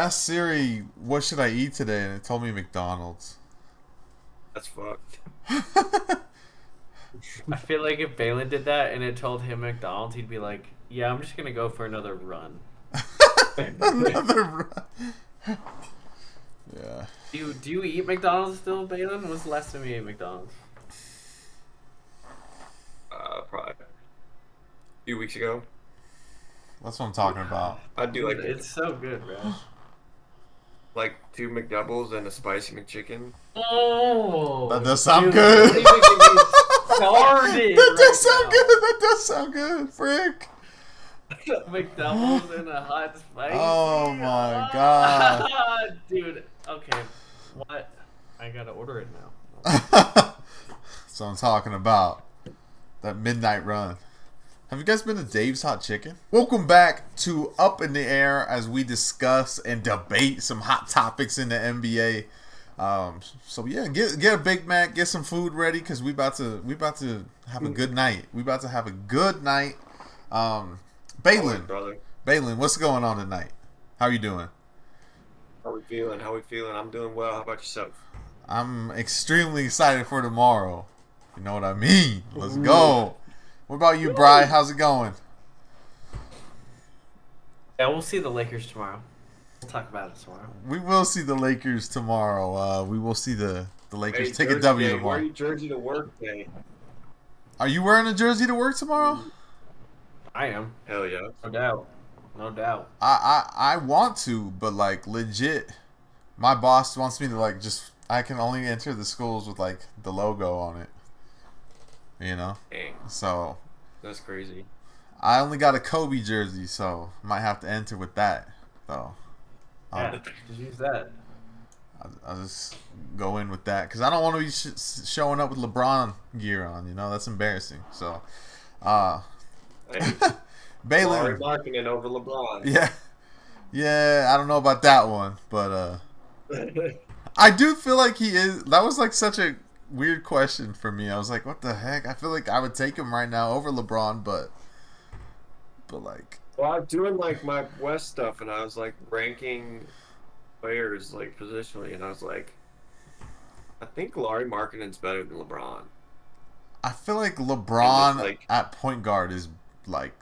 asked Siri, what should I eat today? And it told me McDonald's. That's fucked. I feel like if Balin did that and it told him McDonald's, he'd be like, "Yeah, I'm just gonna go for another run." Another run. Yeah. Do you eat McDonald's still, Balin? When's the last time you ate McDonald's? Probably a few weeks ago. That's what I'm talking about. I'd do like It's so good, bro. like 2 McDoubles and a spicy McChicken. Oh, That does sound dude, good. don't even get me started That does right sound now. good. That does sound good. Frick. McDonald's and a hot spicy. Oh my god. Dude, okay. What? I gotta order it now. That's what I'm talking about. That midnight run. Have you guys been to Dave's Hot Chicken? Welcome back to Up in the Air as we discuss and debate some hot topics in the NBA. So yeah, get a Big Mac, get some food ready because we about to have a good night. We about to have a good night. Balin, Brother. Balin, what's going on tonight? How you doing? How we feeling? I'm doing well. How about yourself? I'm extremely excited for tomorrow. You know what I mean? Let's go. What about you, Bri? How's it going? Yeah, we'll see the Lakers tomorrow. We'll talk about it tomorrow. We will see the Lakers tomorrow. We will see the Lakers take a Jersey W Day. Wear tomorrow. your jersey to work day. Are you wearing a jersey to work tomorrow? I am, Hell yeah. no doubt, no doubt. I want to, but like legit, my boss wants me to like just. I can only enter the schools with like the logo on it. You know, Dang, so that's crazy. I only got a Kobe jersey, so might have to enter with that. So Yeah, just use that. I'll just go in with that because I don't want to be showing up with LeBron gear on. You know, that's embarrassing. So, Hey, Balin, Larry marketing over LeBron. yeah, I don't know about that one, but I do feel like he is. That was like such a weird question for me. I was like, what the heck? I feel like I would take him right now over LeBron, but like, Well, I'm doing like my West stuff, and I was like ranking players like positionally, and I was like, I think Larry Markkinen's better than LeBron. I feel like LeBron like- at point guard is like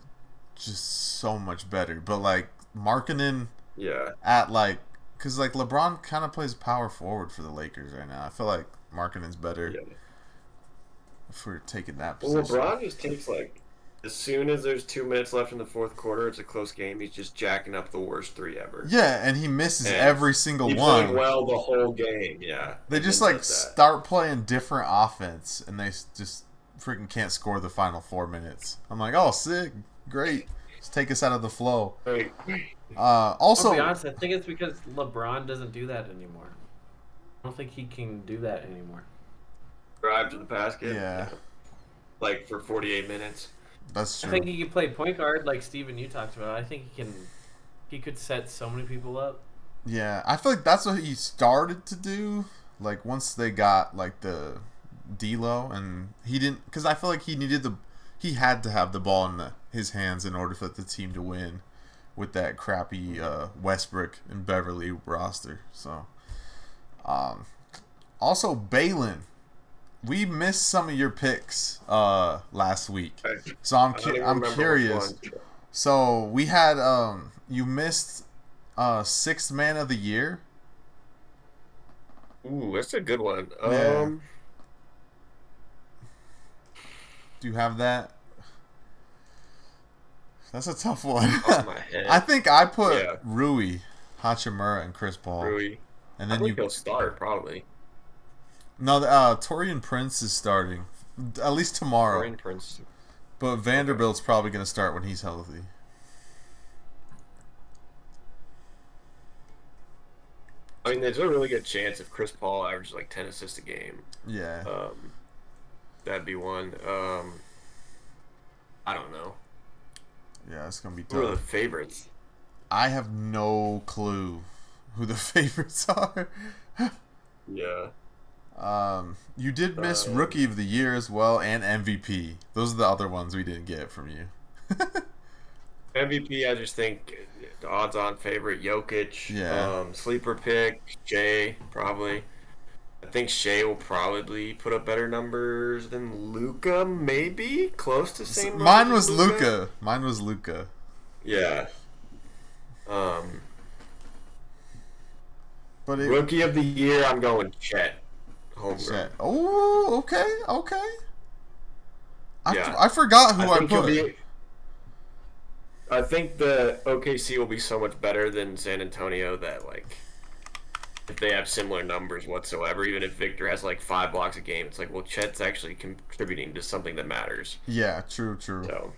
just so much better, but like Markkinen Yeah. at like, cause like LeBron kind of plays power forward for the Lakers right now. I feel like Markkinen's better Yeah. if we're taking that Well, position. LeBron just takes like, as soon as there's 2 minutes left in the fourth quarter, it's a close game. He's just jacking up the worst 3 ever. Yeah, and he misses And every single He's one. playing well the whole game. Yeah. They And just then like does that. start playing different offense, and they just freaking can't score the final 4 minutes. I'm like, oh, sick, great, just take us out of the flow. Right. Also, I'll be honest, I think it's because LeBron doesn't do that anymore. I don't think he can do that anymore. Drive to the basket. Yeah. Like for 48 minutes. that's I true. think he could play point guard like Steven you talked about. I think he could set so many people up. Yeah, I feel like that's what he started to do. Like once they got like the D'Lo, and he didn't, because I feel like he had to have the ball in his hands in order for the team to win with that crappy Westbrook and Beverly roster. So, also Balin, we missed some of your picks last week, so I'm I don't even I'm remember curious. which one. So we had you missed sixth man of the year. Ooh, that's a good one. Yeah. Do you have that? That's a tough one. Off my head. I think I put Yeah. Rui, Hachimura, and Chris Paul, Rui. and I then think he'll start probably. no, Torian Prince is starting at least tomorrow, Taurean Prince. but Vanderbilt's probably going to start when he's healthy. I mean, there's a really good chance if Chris Paul averages like 10 assists a game. Yeah, That'd be one. I don't know. yeah, it's going to be Who are the tough. favorites? I have no clue who the favorites are. Yeah. You did miss Rookie of the Year as well and MVP. Those are the other ones we didn't get from you. MVP, I just think the odds-on favorite, Jokic. Yeah. Sleeper pick, Shea, probably. I think Shea will probably put up better numbers than Luca, maybe close to same. Mine numbers was as Luca. Mine was Luca. Yeah. Um, But it. Rookie of the year, I'm going Chet. Homegrown. Oh, okay, okay. Yeah. I forgot who I think he'll put. be. I think the OKC will be so much better than San Antonio that like if they have similar numbers whatsoever, even if Victor has like 5 blocks a game, it's like, well, Chet's actually contributing to something that matters. Yeah, true, true. So,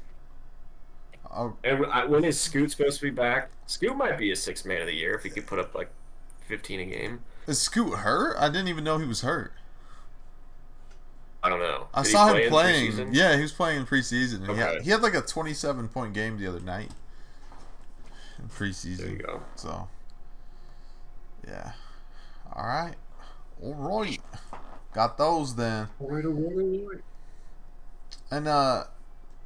Oh, and when is Scoot supposed to be back? Scoot might be a sixth man of the year if he could put up like 15 a game. is Scoot hurt? I didn't even know he was hurt. I don't know. I Did he saw play him in playing. preseason? Yeah, he was playing in preseason. Okay. He had like a 27-point game the other night in There you preseason. go. So, yeah. All right. All right. Got those then. And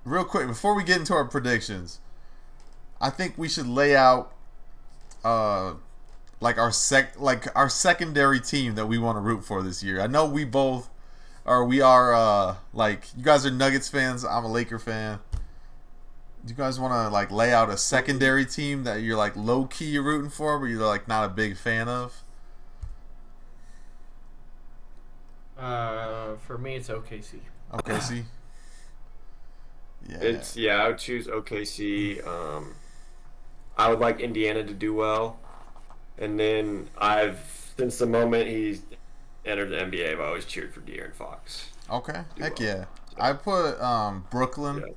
real quick before we get into our predictions, I think we should lay out like our secondary team that we want to root for this year. I know we are like, you guys are Nuggets fans, I'm a Laker fan. Do you guys want to like lay out a secondary team that you're like low key rooting for, but you're like not a big fan of? For me, it's OKC. Okay, see. Yeah. I would choose OKC. I would like Indiana to do well, and then since the moment he's entered the NBA, I've always cheered for De'Aaron Fox. Okay. Heck well. yeah. I put Brooklyn. Yeah.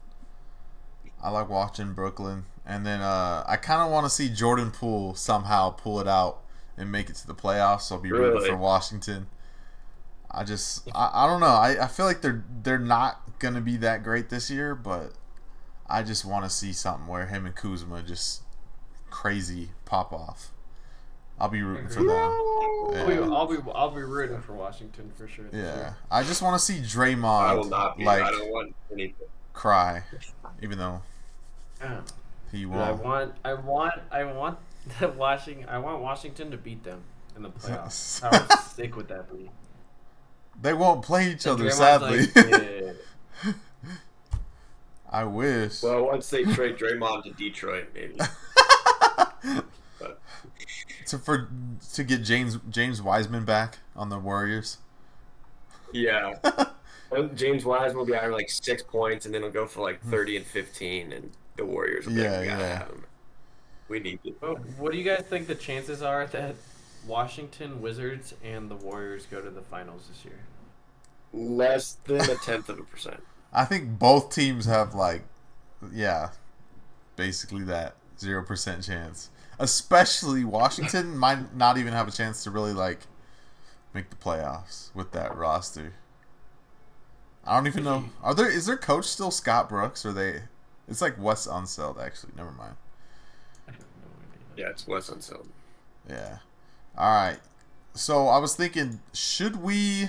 I like watching Brooklyn, and then I kind of want to see Jordan Poole somehow pull it out and make it to the playoffs. So I'll be rooting Really? for Washington. I don't know. I feel like they're not gonna be that great this year, but I just want to see something where him and Kuzma just crazy pop off. I'll be rooting for them. Yeah. I'll be rooting for Washington for sure. this Yeah, year. I just want to see Draymond I will not be. I don't want anything. cry, even though Yeah. he But won't. I want Washington to beat them in the playoffs. How sick would that be? They won't play each And other, Draymond's sadly. like, yeah. I wish. Well, once they trade Draymond to Detroit, maybe. But to get James Wiseman back on the Warriors. yeah, James Wiseman will be averaging like 6 points, and then he'll go for like 30 and 15, and the Warriors will be like, we gotta have him. We need to. What do you guys think the chances are that Washington Wizards and the Warriors go to the finals this year? Less than 1/10%. I think both teams have basically that 0% chance. Especially Washington might not even have a chance to really like make the playoffs with that roster. I don't even know. Is their coach still Scott Brooks, or they? It's like Wes Unseld actually. Never mind. I have no idea. Yeah, it's Wes Unseld. Yeah. All right. So I was thinking, should we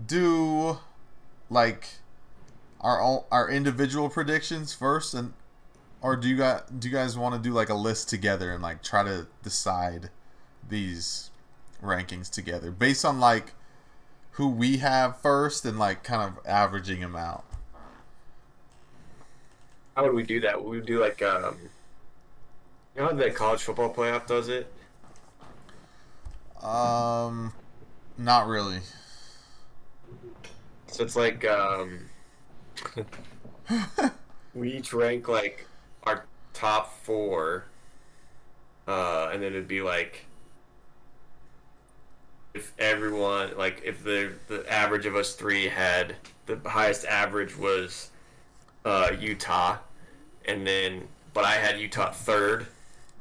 do like our individual predictions first, or do you guys want to do like a list together and like try to decide these rankings together based on like who we have first and like kind of averaging them out? How would we do that? We would do like, you know how the college football playoff does it? Not really. So it's like, we each rank like our top four, and then it'd be like, if everyone, like if the average of us three had the highest average was Utah, and then but I had Utah third,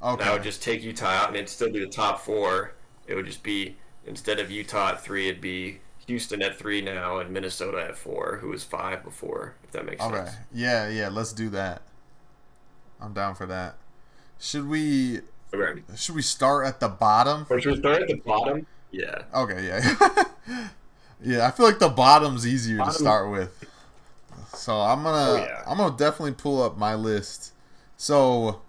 and I would Okay. just take Utah out, and it'd still be the top four. It would just be, instead of Utah at 3, it'd be Houston at 3 now and Minnesota at 4, who was 5 before. If that makes Okay. sense. Yeah. Let's do that. I'm down for that. Should we Okay. start at the bottom? Or should we start at the bottom? Yeah. Okay, yeah. Yeah, I feel like the bottom's easier to Bottom- start with. So I'm Oh, yeah. gonna definitely pull up my list. So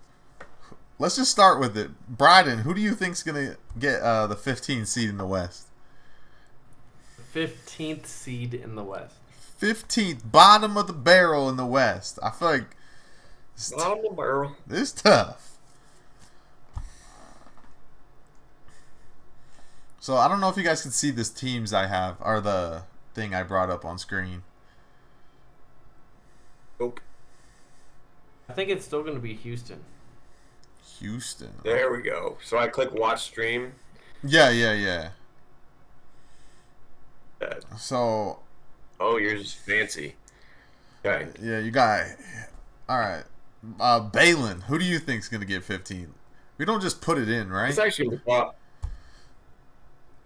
let's just start with it. Bryden, who do you think's gonna get the 15th seed in the West? 15th seed in the West. 15th, bottom of the barrel in the West. I feel like Bottom of the barrel. it's tough. So I don't know if you guys can see this teams I have or the thing I brought up on screen. Nope. I think it's still going to be Houston. Houston. There we go. So I click watch stream. Yeah. Uh, So oh, yours is fancy. Okay. yeah, you got. All right, Balin. Who do you think's gonna get 15? We don't just put it in, right? It's actually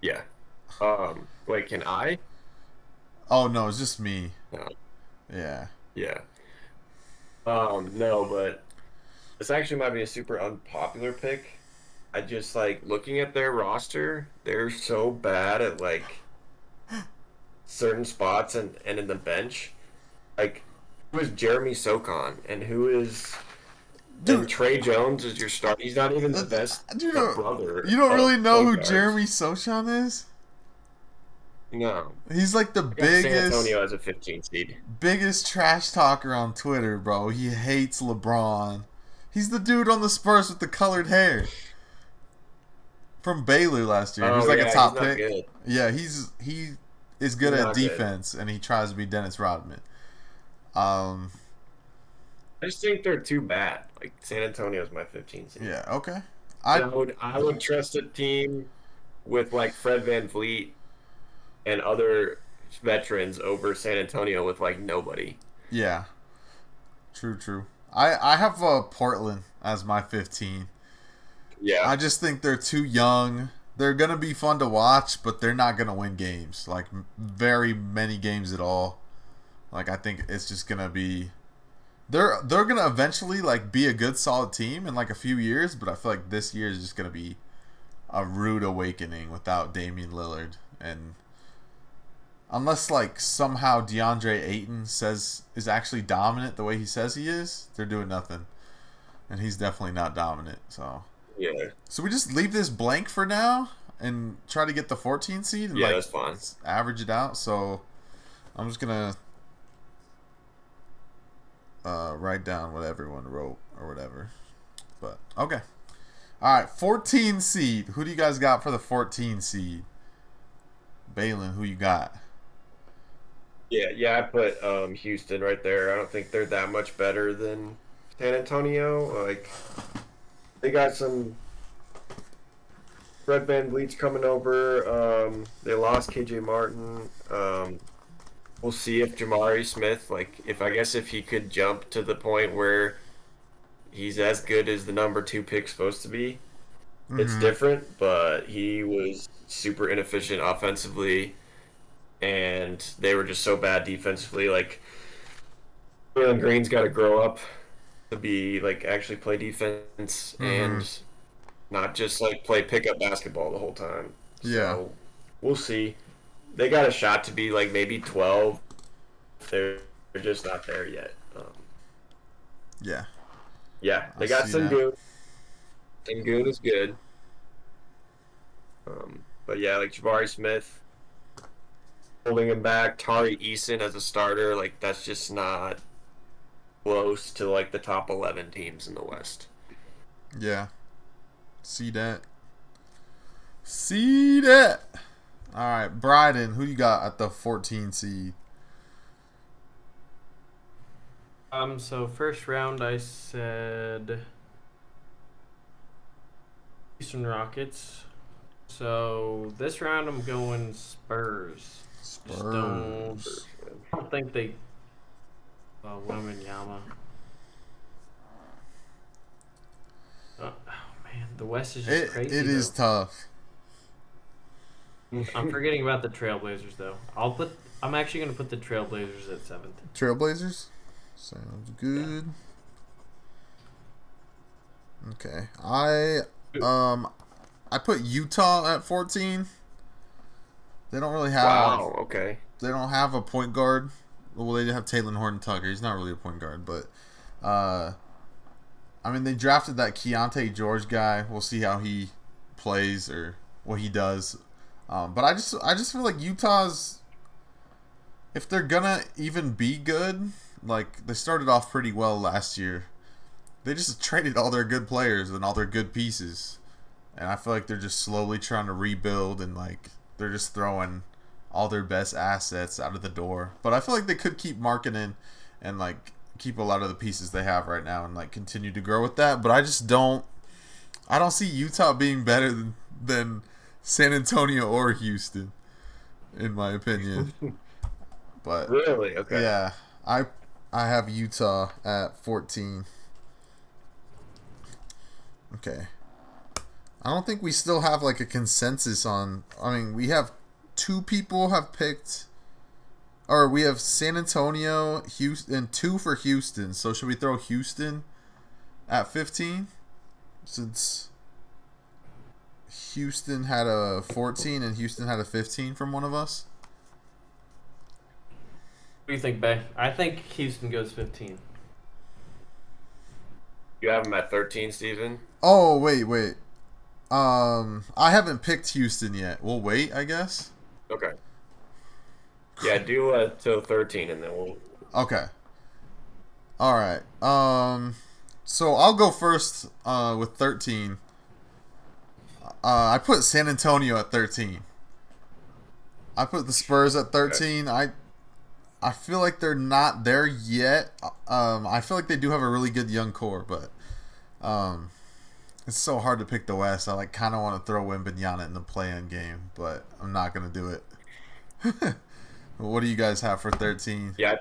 yeah. Wait, can I? Oh no, it's just me. No. Yeah. Yeah. No, but this actually might be a super unpopular pick. I just like looking at their roster, they're so bad at like certain spots and in the bench. Like who is Jeremy Socon and who is Dude, Trey Jones is your start. He's not even the best brother. You don't really know who guards. Jeremy Sochan is? No. He's like the I got San biggest Antonio as a 15 seed. biggest trash talker on Twitter, bro. He hates LeBron. He's the dude on the Spurs with the colored hair. From Baylor last year. He's like a top he's not pick. good. Yeah, he is good He's at not good. defense, and he tries to be Dennis Rodman. I just think they're too bad. Like San Antonio's my 15 seed. Yeah, okay. I would trust a team with like Fred Van Vliet and other veterans over San Antonio with like nobody. Yeah. True. I have Portland as my 15. Yeah. I just think they're too young. They're going to be fun to watch, but they're not going to win games. Like, very many games at all. Like, I think it's just going to be... They're going to eventually, like, be a good, solid team in, like, a few years, but I feel like this year is just going to be a rude awakening without Damian Lillard. And unless, like, somehow DeAndre Ayton is actually dominant the way he says he is, they're doing nothing. And he's definitely not dominant, so... Yeah. So we just leave this blank for now and try to get the 14 seed and Yeah, like that's fine. average it out. So I'm just gonna write down what everyone wrote or whatever. But okay. Alright, 14 seed. Who do you guys got for the 14 seed? Balin, who you got? Yeah, I put Houston right there. I don't think they're that much better than San Antonio. Like they got some Fred Van Vliet's coming over. They lost KJ Martin. We'll see if Jamari Smith, like, if he could jump to the point where he's as good as the number 2 pick supposed to be. Mm-hmm. It's different, but he was super inefficient offensively, and they were just so bad defensively. Like, Jalen Green's got to grow up to be like actually play defense and not just like play pickup basketball the whole time. Yeah. So we'll see. They got a shot to be like maybe 12. They're just not there yet. Yeah. Yeah, they got Sengun. Sengun is good. But yeah, like Jabari Smith holding him back. Tari Eason as a starter, like that's just not close to like the top 11 teams in the West. Yeah. See that. All right, Bryden, who you got at the 14 seed? So first round I said Houston Rockets. So this round I'm going Spurs. I don't think they Wembanyama. Oh man, the West is just crazy. It is tough. I'm forgetting about the Trailblazers though. I'm actually gonna put the Trailblazers at 7th. Trailblazers? Sounds good. Okay. I put Utah at 14. They don't really have Wow, okay. They don't have a point guard. Well, they have Taylor Horton Tucker. He's not really a point guard, but I I mean, they drafted that Keontae George guy. We'll see how he plays or what he does. But I just feel like Utah's, if they're gonna even be good, like they started off pretty well last year. They just traded all their good players and all their good pieces, and I feel like they're just slowly trying to rebuild, and like they're just throwing all their best assets out of the door. But I feel like they could keep marketing and like keep a lot of the pieces they have right now and like continue to grow with that. But I don't see Utah being better than San Antonio or Houston, in my opinion. But Really? Okay. yeah, I have Utah at 14. Okay. I don't think we still have like a consensus on. I mean, we have two people have picked, or we have San Antonio, Houston, and two for Houston. So should we throw Houston at 15? Since Houston had a 14 and Houston had a 15 from one of us. What do you think, Bay? I think Houston goes 15. You have them at 13, Steven? Oh, wait. I haven't picked Houston yet. We'll wait, I guess. Okay. Yeah, do till 13, and then we'll. Okay. All right. So I'll go first with 13. I put San Antonio at 13. I put the Spurs at 13. Okay. I feel like they're not there yet. I feel like they do have a really good young core, but it's so hard to pick the West. I like kind of want to throw Wembanyama in the play-in game, but I'm not gonna do it. What do you guys have for 13? Yeah,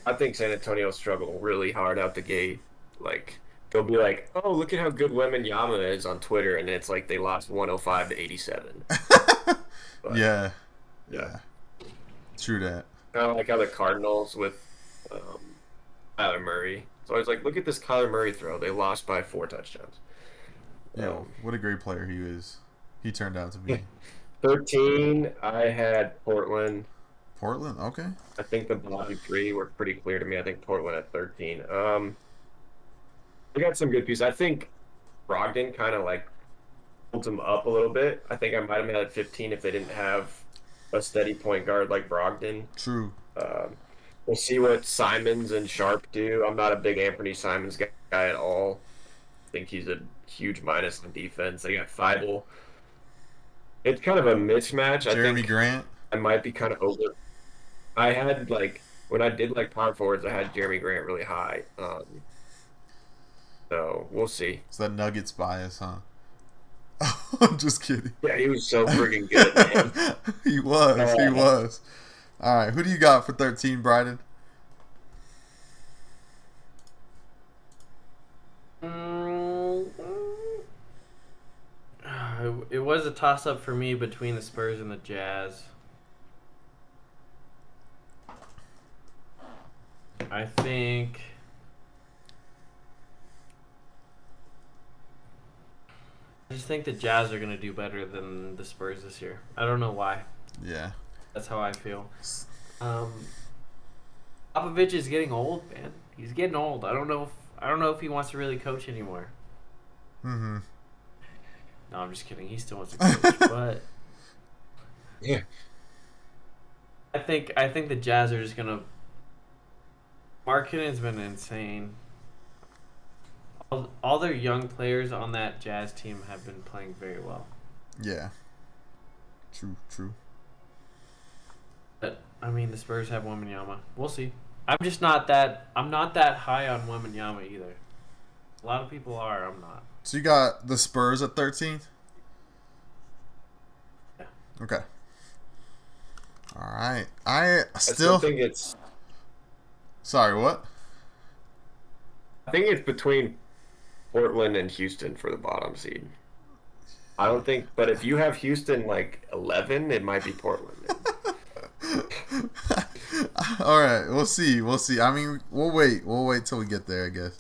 I think San Antonio will struggle really hard out the gate. Like they'll be like, "Oh, look at how good Wembanyama is" on Twitter, and it's like they lost 105 to 87. But, yeah. Yeah. True that. Kind of like how the Cardinals with Kyler Murray. So I was like, look at this Kyler Murray throw. They lost by 4 touchdowns. Yeah, what a great player he is. He turned out to be. 13, I had Portland. Portland, okay. I think the bottom 3 were pretty clear to me. I think Portland at 13. They got some good pieces. I think Brogdon kind of like holds them up a little bit. I think I might have had at 15 if they didn't have a steady point guard like Brogdon. True. We'll see what Simons and Sharp do. I'm not a big Anthony Simons guy at all. I think he's a huge minus on defense. They got Feibel. It's kind of a mismatch. Jeremy I think Grant. I might be kind of over. I had when I did power forwards, I had Jeremy Grant really high. So we'll see. It's that Nuggets bias, huh? I'm just kidding. Yeah, he was so freaking good, man. He was. All right, who do you got for 13, Bryden? It was a toss-up for me between the Spurs and the Jazz. I just think the Jazz are going to do better than the Spurs this year. I don't know why. Yeah. That's how I feel. Popovich is getting old, man. He's getting old. I don't know if he wants to really coach anymore. Mm-hmm. No, I'm just kidding. He still wants to coach, but yeah. I think the Jazz are just gonna. Markkanen's been insane. All their young players on that Jazz team have been playing very well. Yeah. True. But I mean, the Spurs have Wembanyama. We'll see. I'm not that high on Wembanyama either. A lot of people are. I'm not. So you got the Spurs at 13? Yeah. Okay. All right. I still think it's. Sorry, what? I think it's between Portland and Houston for the bottom seed. I don't think, but if you have Houston 11, it might be Portland. All right, we'll see. I mean, we'll wait till we get there, I guess.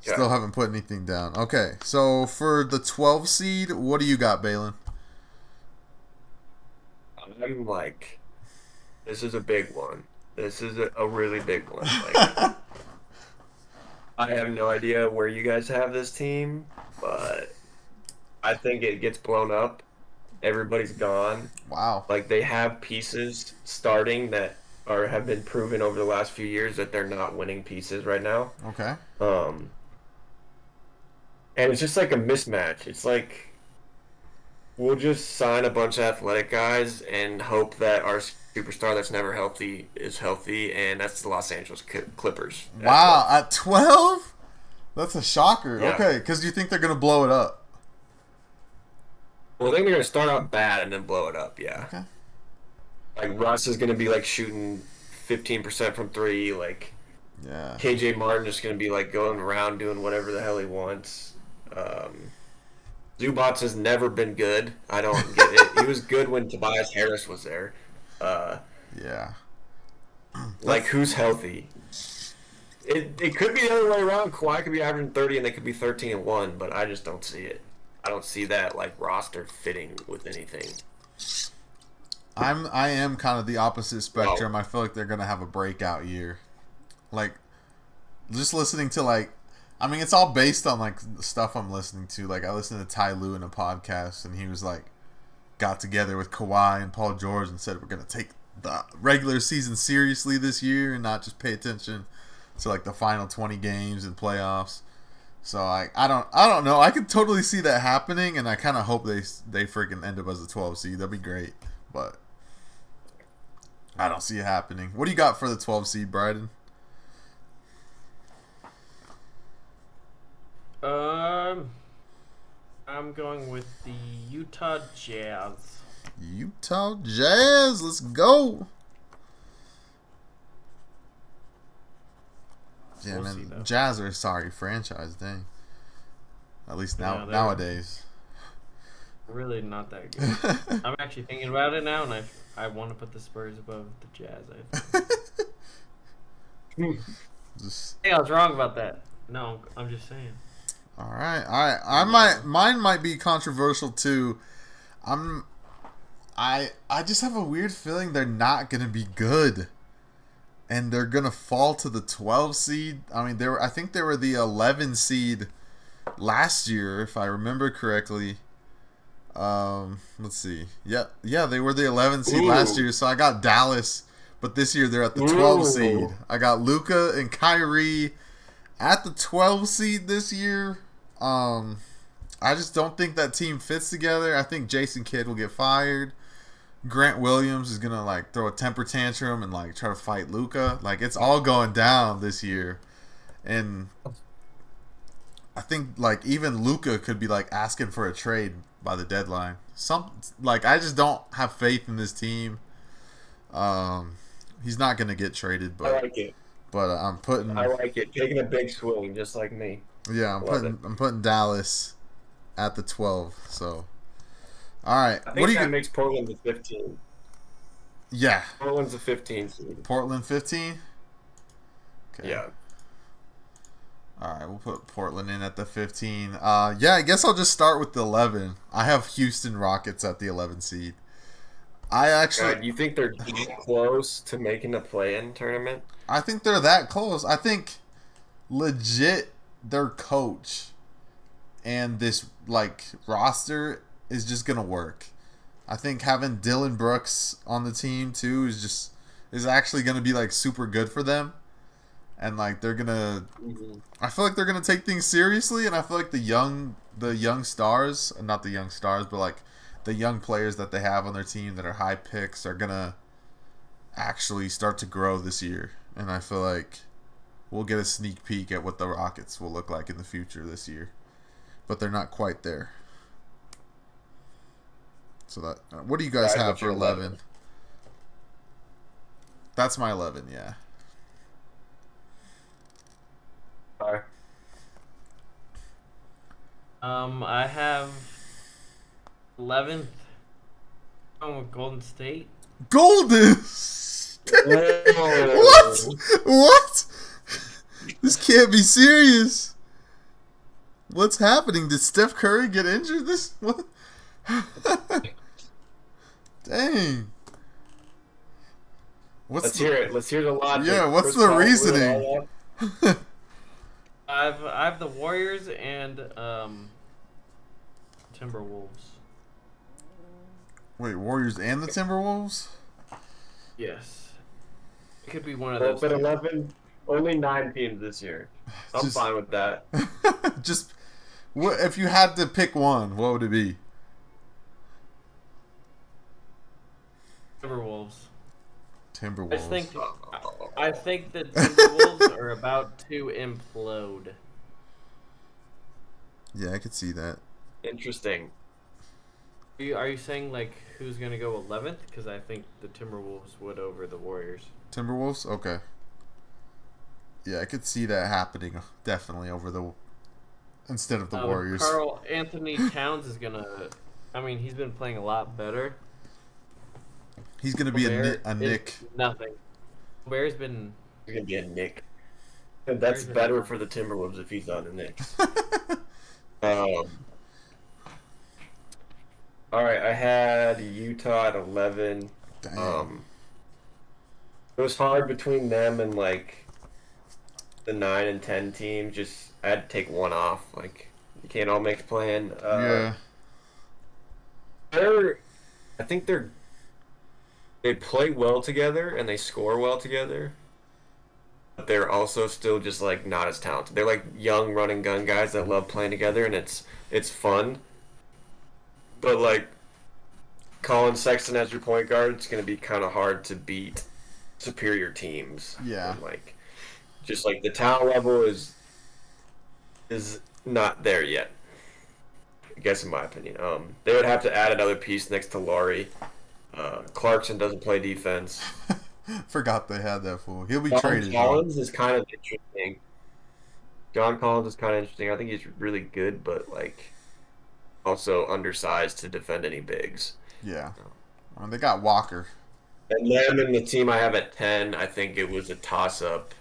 Yeah. Still haven't put anything down. Okay, so for the 12 seed, what do you got, Balin? I'm this is a big one. This is a really big one. I have no idea where you guys have this team, but I think it gets blown up. Everybody's gone. Wow. Like they have pieces starting that are have been proven over the last few years that they're not winning pieces right now. Okay. And it's just like a mismatch. It's like we'll just sign a bunch of athletic guys and hope that our superstar that's never healthy is healthy, and that's the Los Angeles Clippers. Wow, at 12? That's a shocker. Yeah. Okay, because you think they're going to blow it up. Well, I think they're gonna start out bad and then blow it up. Yeah. Okay. Like Russ is gonna be like shooting 15% from three. Like Yeah. KJ Martin is gonna be like going around doing whatever the hell he wants. Zubats has never been good. I don't get it. He was good when Tobias Harris was there. Yeah. Like who's healthy? It could be the other way around. Kawhi could be averaging 30 and they could be 13-1, but I just don't see it. I don't see that like roster fitting with anything. I am kind of the opposite spectrum. I feel like they're gonna have a breakout year. Like, just listening to like, I mean, it's all based on like the stuff I'm listening to. Like, I listened to Ty Lue in a podcast, and he was like, got together with Kawhi and Paul George and said we're gonna take the regular season seriously this year and not just pay attention to like the final 20 games and playoffs. So I don't know. I could totally see that happening, and I kind of hope they freaking end up as a 12 seed. That'd be great, but I don't see it happening. What do you got for the 12 seed, Bryden? I'm going with the Utah Jazz. Utah Jazz. Let's go. Yeah, We'll see, man. though. Jazz are a sorry franchise, dang. At least Yeah, they're- nowadays. Really not that good. I'm actually thinking about it now, and I want to put the Spurs above the Jazz. I think. Just Hey, I was wrong about that. No, I'm just saying. all right. Mine might be controversial too. I just have a weird feeling they're not gonna be good, and they're gonna fall to the 12 seed. I mean, I think they were the 11 seed last year, if I remember correctly. Let's see. Yeah, they were the 11 seed last year. So I got Dallas, but this year they're at the 12 seed. I got Luka and Kyrie at the 12 seed this year. I just don't think that team fits together. I think Jason Kidd will get fired. Grant Williams is gonna like throw a temper tantrum and like try to fight Luka. Like it's all going down this year, and I think like even Luka could be like asking for a trade by the deadline. I just don't have faith in this team. He's not gonna get traded, I but like it. I'm putting I like it. Taking a big swing, just like me. yeah I'm putting Dallas at the 12. So all right, I what think do you that got? makes Portland the 15. Yeah, Portland's the 15 seed. Portland 15. Okay. Yeah. All right, we'll put Portland in at the 15. Yeah, I guess I'll just start with the 11. I have Houston Rockets at the 11 seed. God, you think they're close to making a play-in tournament? I think they're that close. I think legit their coach and this like roster is just gonna work. I think having Dylan Brooks on the team too is actually gonna be like super good for them. And like they're gonna, I feel like they're gonna take things seriously, and I feel like the young stars, not the young stars, but like the young players that they have on their team that are high picks are gonna actually start to grow this year. And I feel like we'll get a sneak peek at what the Rockets will look like in the future this year, but they're not quite there. So that, what do you guys have for 11? That's my 11, yeah. Sorry. I have 11th. Going with Golden State. Golden State? What? What? This can't be serious. What's happening? Did Steph Curry get injured? What? Dang. Let's hear it. Let's hear the logic. Yeah, what's Chris the Paul blew it reasoning? all up. I have the Warriors and Timberwolves. Wait, Warriors and the Timberwolves? Yes, it could be one of Well, those. but Two. 11, only 9 teams this year. I'm Just- fine with that. Just what if you had to pick one? What would it be? Timberwolves. Timberwolves. I think the Timberwolves are about to implode. Yeah, I could see that. Interesting. Are you saying like who's gonna go 11th? Because I think the Timberwolves would over the Warriors. Timberwolves? Okay. Yeah, I could see that happening definitely over the instead of the Warriors. Carl Anthony Towns is gonna. I mean, he's been playing a lot better. He's gonna be Gobert a is Nick. Nothing. Gobert's been. He's going to be a Nick. And that's better for the Timberwolves if he's on the Knicks. All right, I had Utah at 11. Damn. It was hard between them and like the 9 and 10 team. Just I had to take one off. Like you can't all make the plan. Yeah. I think they play well together and they score well together. But they're also still just like not as talented. They're like young running gun guys that love playing together and it's fun. But like Colin Sexton as your point guard, it's gonna be kind of hard to beat superior teams. Yeah. And like just like the talent level is not there yet. I guess in my opinion. They would have to add another piece next to Laurie. Clarkson doesn't play defense. Forgot they had that fool. He'll be John traded. Collins is kind of interesting. John Collins is kind of interesting. I think he's really good, but like also undersized to defend any bigs. Yeah. They got Walker. And them and the team I have at 10, I think it was a toss-up,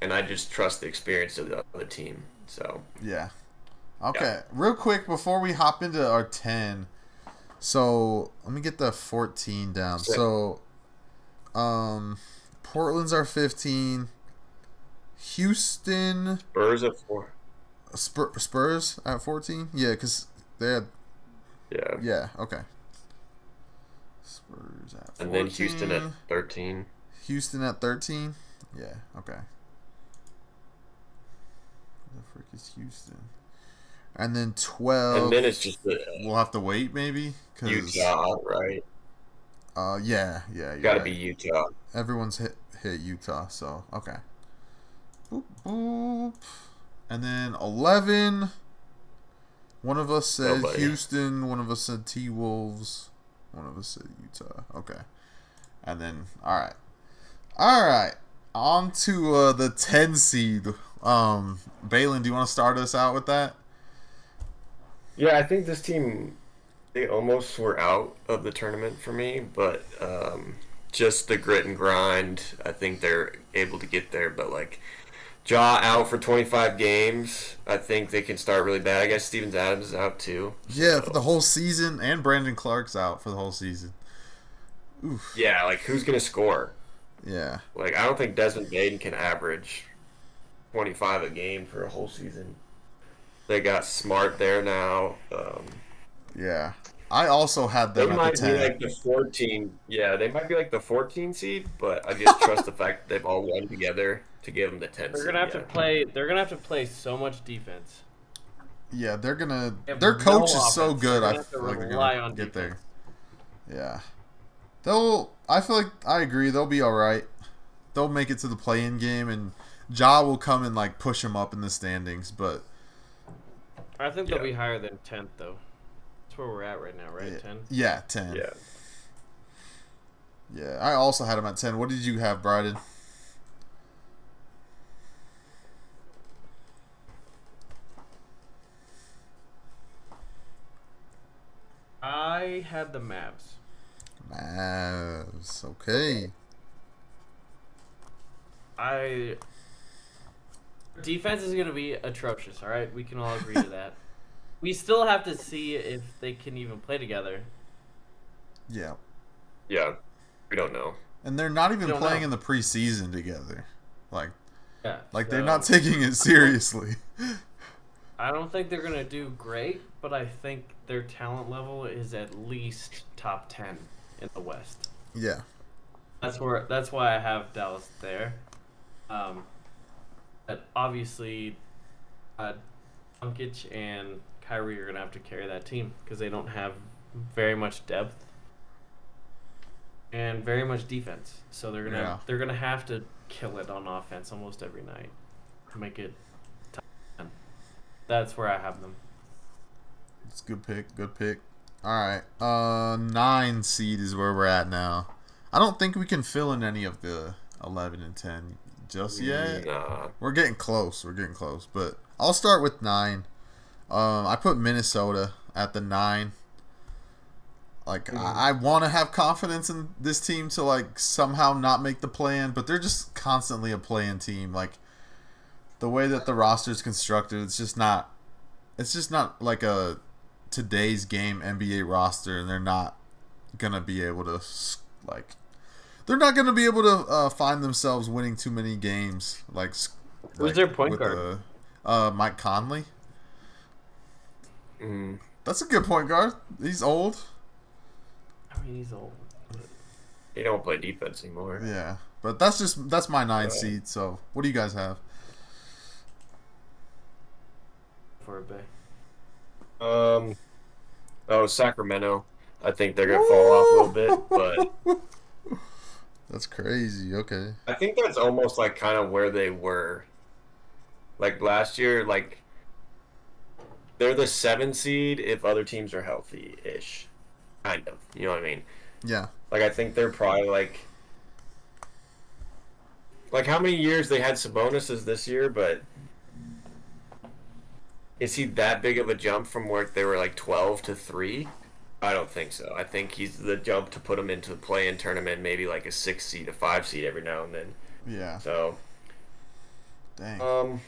and I just trust the experience of the other team. So Yeah. Okay. Real quick before we hop into our 10. So let me get the 14 down. So Portland's our 15. Houston Spurs at 4. Spurs at 14? Yeah, because they had. Yeah. Yeah, okay. Spurs at 14. And then Houston at 13. Houston at 13? Yeah, okay. The frick is Houston? And then 12. And then it's just We'll have to wait, maybe? Utah, right? Yeah. Gotta be Utah. Everyone's hit Utah, so okay. Boop, boop. And then 11. One of us said Nobody. Houston. One of us said T-Wolves. One of us said Utah. Okay. And then, all right. On to the 10 seed. Balin, do you want to start us out with that? Yeah, I think this team, they almost were out of the tournament for me, but just the grit and grind, I think they're able to get there. But like, Ja out for 25 games, I think they can start really bad. I guess Stevens Adams is out too. Yeah, so. for the whole season, and Brandon Clark's out for the whole season. Oof. Yeah, like who's gonna score? Yeah. Like I don't think Desmond Baden can average 25 a game for a whole season. They got Smart there now. Yeah. I also had They them at might the be 10. like the 14. Yeah, they might be like the 14 seed, but I just trust the fact that they've all won together to give them the 10 They're seed. gonna have yeah. to play. They're gonna have to play so much defense. Yeah, they're gonna. They have Their no coach is so offense. good. They're I gonna have to feel like they're rely gonna on get there. defense. Yeah, I feel like I agree. They'll be all right. They'll make it to the play-in game, and Ja will come and like push them up in the standings. But I think they'll Yeah. be higher than 10th though. That's where we're at right now, right? 10. yeah, 10. Yeah. Yeah, I also had them at 10. What did you have, Bryden? I had the Mavs. Mavs. Okay. Defense is gonna be atrocious. All right, we can all agree to that. We still have to see if they can even play together. Yeah, Yeah. We don't know. and they're not even Don't playing know. in the preseason together. Like Yeah. Like they're not taking it seriously. I don't think they're gonna do great, but I think their talent level is at least top 10 in the West. Yeah. That's why I have Dallas there. But obviously, Doncic and Kyrie are gonna have to carry that team because they don't have very much depth and very much defense. So they're gonna have to kill it on offense almost every night to make it top 10. That's where I have them. It's a good pick. Good pick. All right. 9 seed is where we're at now. I don't think we can fill in any of the 11 and 10 just yet. Nah. We're getting close. But I'll start with 9. I put Minnesota at the 9. Like, I want to have confidence in this team to, like, somehow not make the play-in, but they're just constantly a play-in team. Like, the way that the roster is constructed, it's just not like a today's game NBA roster, and they're not going to be able to, like, they're not going to be able to find themselves winning too many games. Who's their point guard? Mike Conley. Mm. That's a good point guard. He's old. I mean, he's old. He don't play defense anymore. Yeah, but that's my 9 seed. So, what do you guys have? For a bit. Sacramento. I think they're gonna fall off a little bit, but That's crazy. Okay. I think that's almost like kind of where they were. Like last year, like they're the 7 seed if other teams are healthy-ish, kind of. You know what I mean? Yeah. Like I think they're probably like how many years they had Sabonis is this year, but is he that big of a jump from where they were like 12 to 3? I don't think so. I think he's the jump to put him into the play-in tournament, maybe like a 6 seed, a 5 seed every now and then. Yeah. So, dang.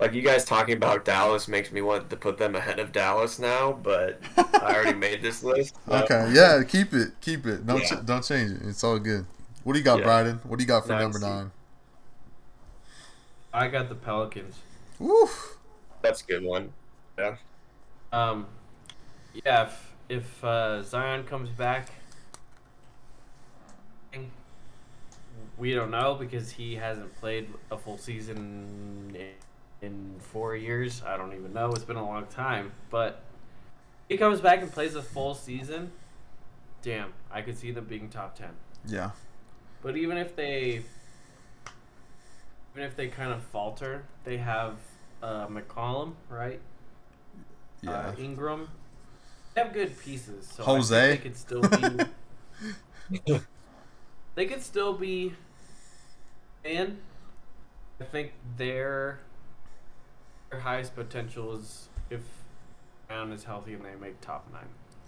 Like you guys talking about Dallas makes me want to put them ahead of Dallas now, but I already made this list. So. Okay. Yeah. Keep it. Don't Yeah. don't change it. It's all good. What do you got, Yeah. Bryden? What do you got for 9 number seed. 9? I got the Pelicans. Woof. That's a good one. Yeah. Yeah, if Zion comes back, we don't know because he hasn't played a full season in 4 years. I don't even know. It's been a long time. But if he comes back and plays a full season, damn, I could see them being top 10. Yeah. But even if they kind of falter, they have McCollum, right? Yeah. Ingram. They have good pieces. So Jose? I think they could still be. They could still be. And I think their highest potential is if Brown is healthy and they make top 9.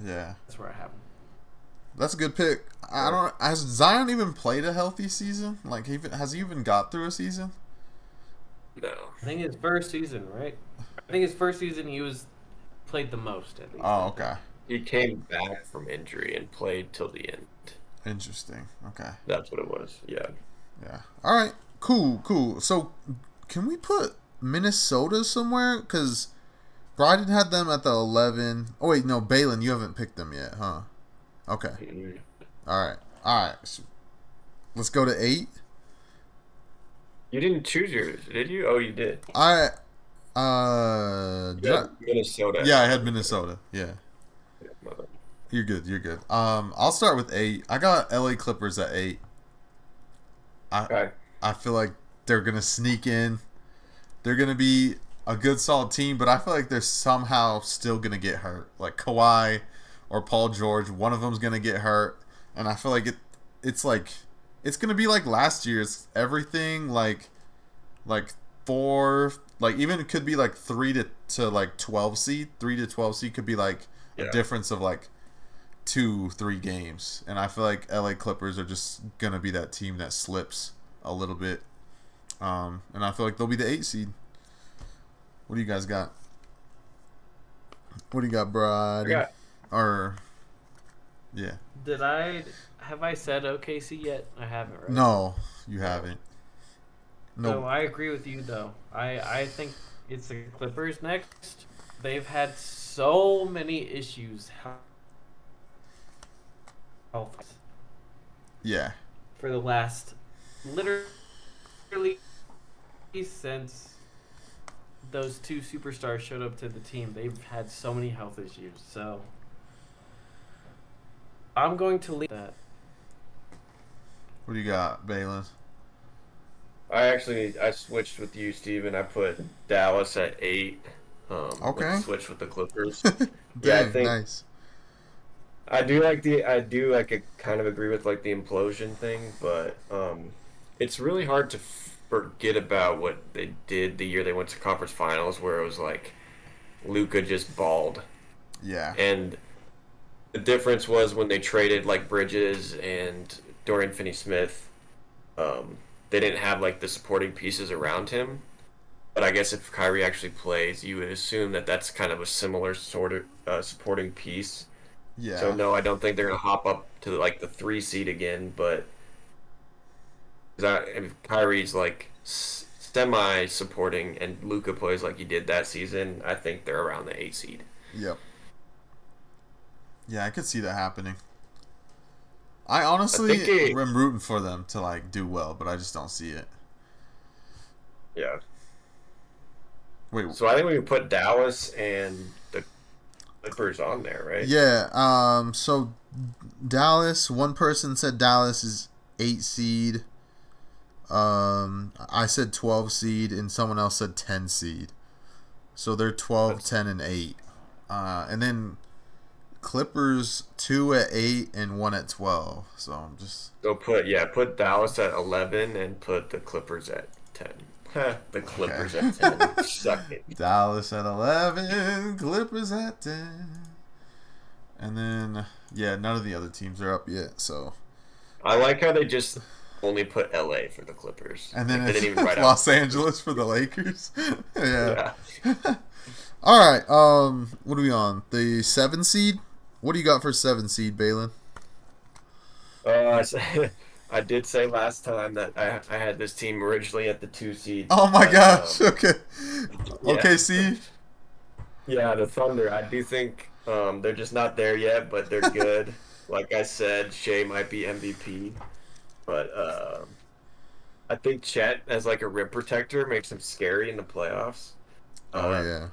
Yeah. That's where I have them. That's a good pick. I don't. Has Zion even played a healthy season? Like, has he even got through a season? No. I think his first season, right? I think his first season he played the most at least. Oh, okay. He came back from injury and played till the end. Interesting. Okay. That's what it was. Yeah. Yeah. All right. Cool. So, can we put Minnesota somewhere? Because Bryden had them at the 11. Oh, wait. No, Balin, you haven't picked them yet, huh? Okay. Mm-hmm. All right. So, let's go to 8. You didn't choose yours, did you? Oh, you did. Minnesota. Yeah, I had Minnesota. Yeah. You're good. I'll start with 8. I got LA Clippers at 8. Okay. I feel like they're gonna sneak in. They're gonna be a good, solid team, but I feel like they're somehow still gonna get hurt. Like Kawhi or Paul George, one of them's gonna get hurt, and I feel like it's gonna be like last year's everything like 4, like even it could be like 3 to like 12 seed. 3 to 12 seed could be like a difference of like 2-3 games, and I feel like LA Clippers are just gonna be that team that slips a little bit, and I feel like they'll be the 8 seed. What do you guys got? What do you got, Brad? Yeah. Have I said OKC yet? I haven't, right? No, you haven't. No. So I agree with you though. I think it's the Clippers next. They've had so many issues health Yeah. for the last literally since those two superstars showed up to the team. They've had so many health issues. So I'm going to leave that. What do you got, Balin? I switched with you, Steven. I put Dallas at 8. Okay. Switch with the Clippers. Dang, Yeah, I think nice. I do kind of agree with like the implosion thing, but it's really hard to forget about what they did the year they went to conference finals, where it was like Luka just balled, Yeah. and the difference was when they traded like Bridges and Dorian Finney-Smith, they didn't have like the supporting pieces around him. But I guess if Kyrie actually plays, you would assume that that's kind of a similar sort of supporting piece. Yeah. So no, I don't think they're gonna hop up to like the 3 seed again. But if Kyrie's like semi supporting and Luka plays like he did that season, I think they're around the 8 seed. Yep. Yeah, I could see that happening. I honestly am rooting for them to like do well, but I just don't see it. Yeah. Wait. So I think we can put Dallas and the Clippers on there, right? Yeah. So Dallas. One person said Dallas is 8 seed. I said 12 seed, and someone else said 10 seed. So they're 12, 10, and 8. And then Clippers 2 at 8 and 1 at 12. So I'm just put Dallas at 11 and put the Clippers at 10. The Clippers at 10. Suck it. Dallas at 11, Clippers at 10. And then none of the other teams are up yet. So I like how they just only put LA for the Clippers. And then they didn't even write Los out Angeles for the Lakers. Yeah. Yeah. All right. What are we on? The 7 seed? What do you got for 7 seed, Balin? I did say last time that I had this team originally at the 2 seed. Oh my gosh. Okay. Yeah. OKC? Yeah, the Thunder. I do think they're just not there yet, but they're good. Like I said, Shea might be MVP. But I think Chet as like a rim protector makes him scary in the playoffs. Oh, yeah.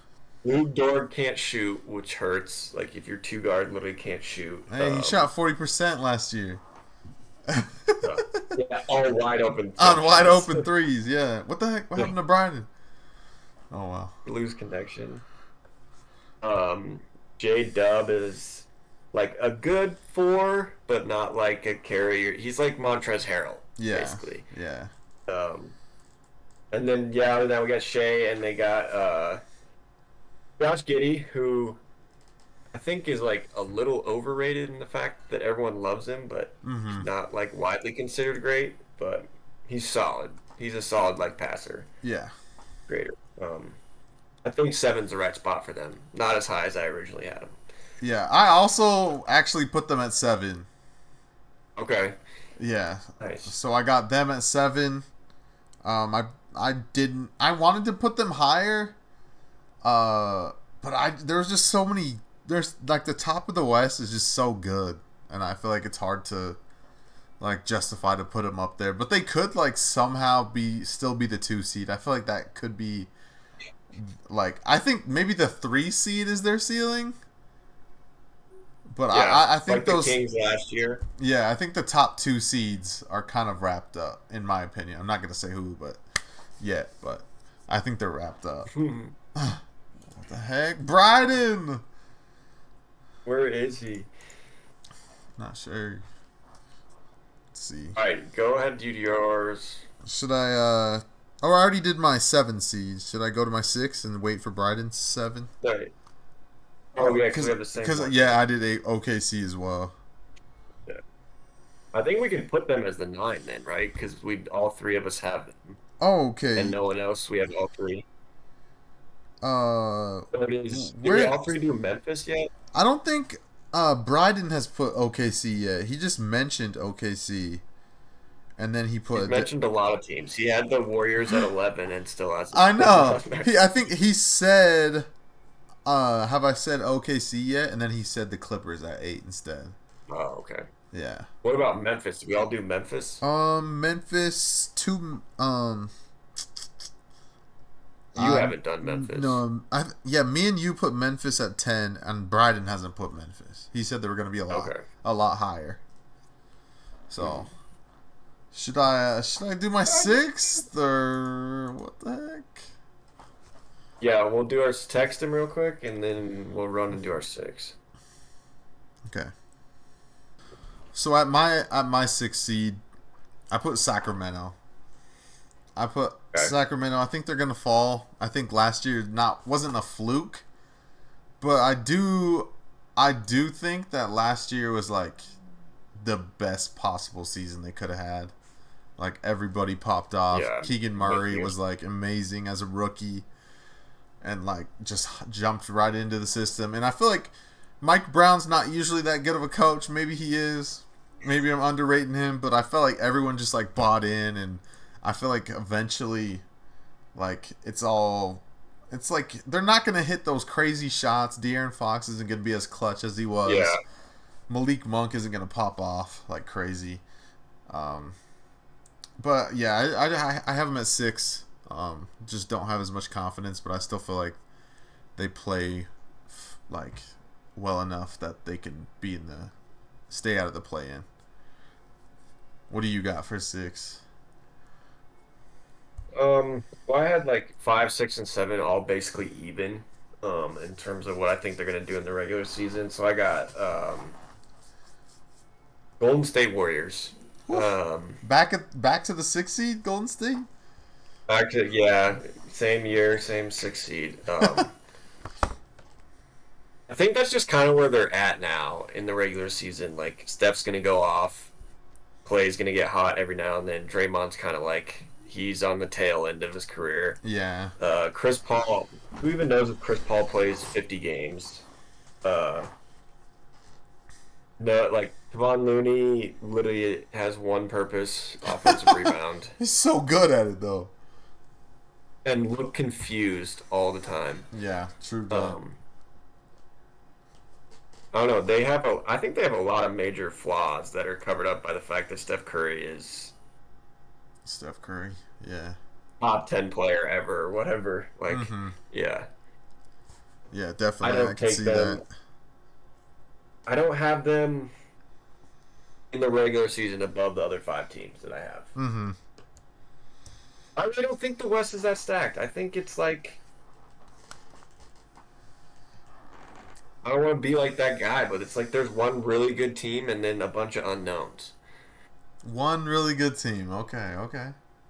Lou Dort can't shoot, which hurts. Like if your 2 guard literally can't shoot. Hey, he shot 40% last year. Yeah, all wide open. On wide open threes, yeah. What the heck? What happened to Bryden? Oh, wow. Blues connection. J-Dub is like a good 4, but not like a carrier. He's like Montrezl Harrell, basically. Yeah. And then we got Shea, and they got Josh Giddey, who I think is like a little overrated in the fact that everyone loves him, but he's not like widely considered great. But he's solid. He's a solid like passer. Yeah. Greater. I think 7's the right spot for them. Not as high as I originally had them. Yeah, I also actually put them at 7. Okay. Yeah. Nice. So I got them at 7. I wanted to put them higher. But there's just so many. There's like the top of the West is just so good, and I feel like it's hard to like justify to put them up there. But they could like somehow still be the 2 seed. I feel like that could be like I think maybe the 3 seed is their ceiling. But yeah, I think like those the Kings last year. Yeah, I think the top 2 seeds are kind of wrapped up, in my opinion. I'm not gonna say who, but I think they're wrapped up. What the heck, Bryden? Where is he? Not sure. Let's see. All right, go ahead, do yours. Should I? I already did my 7 seeds. Should I go to my 6 and wait for Bryden's 7? All right. Oh yeah, because we have the same. Because one. I did a OKC as well. Yeah. I think we can put them as the 9 then, right? Because all 3 of us have them, Oh, okay. and no one else. We have all 3. Did we where? all 3 do Memphis yet? I don't think Bryden has put OKC yet. He just mentioned OKC, and then he He put. mentioned a lot of teams. He had the Warriors at 11 and still hasn't. I know. on there. I think he said. Have I said OKC yet? And then he said the Clippers at 8 instead. Oh, okay. Yeah. What about Memphis? Did we all do Memphis? Memphis 2. You haven't done Memphis. No, me and you put Memphis at 10, and Bryden hasn't put Memphis. He said they were going to be a lot higher. So, should I do my 6th or what the heck? Yeah, we'll do our text him real quick, and then we'll run and do our 6. Okay. So at my 6th seed, I put Sacramento. Sacramento. I think they're gonna fall. I think last year wasn't a fluke, but I do think that last year was like the best possible season they could have had. Like everybody popped off. Yeah. Keegan Murray was like amazing as a rookie, and like just jumped right into the system. And I feel like Mike Brown's not usually that good of a coach. Maybe he is. Maybe I'm underrating him, but I felt like everyone just like bought in, and I feel like eventually, like it's like they're not gonna hit those crazy shots. De'Aaron Fox isn't gonna be as clutch as he was. Yeah. Malik Monk isn't gonna pop off like crazy. But yeah, I have him at 6. Just don't have as much confidence, but I still feel like they play like well enough that they can be stay out of the play-in. What do you got for 6? Well, I had like 5, 6, and 7 all basically even in terms of what I think they're going to do in the regular season. So I got Golden State Warriors. Back to the 6th seed, Golden State? Back to, yeah, same year, same 6 seed. I think that's just kind of where they're at now in the regular season. Like, Steph's going to go off. Clay's going to get hot every now and then. Draymond's kind of like, he's on the tail end of his career. Yeah. Chris Paul, who even knows if Chris Paul plays 50 games? No, like, Kevon Looney literally has one purpose, offensive rebound. He's so good at it, though. And look confused all the time. Yeah, true. That. I don't know. I think they have a lot of major flaws that are covered up by the fact that Steph Curry is Steph Curry, yeah, top 10 player ever, or whatever. Like, yeah, definitely. I can see that. I don't have them in the regular season above the other 5 teams that I have. I really don't think the West is that stacked. I think it's like, I don't want to be like that guy, but it's like there's one really good team and then a bunch of unknowns. One really good team. Okay.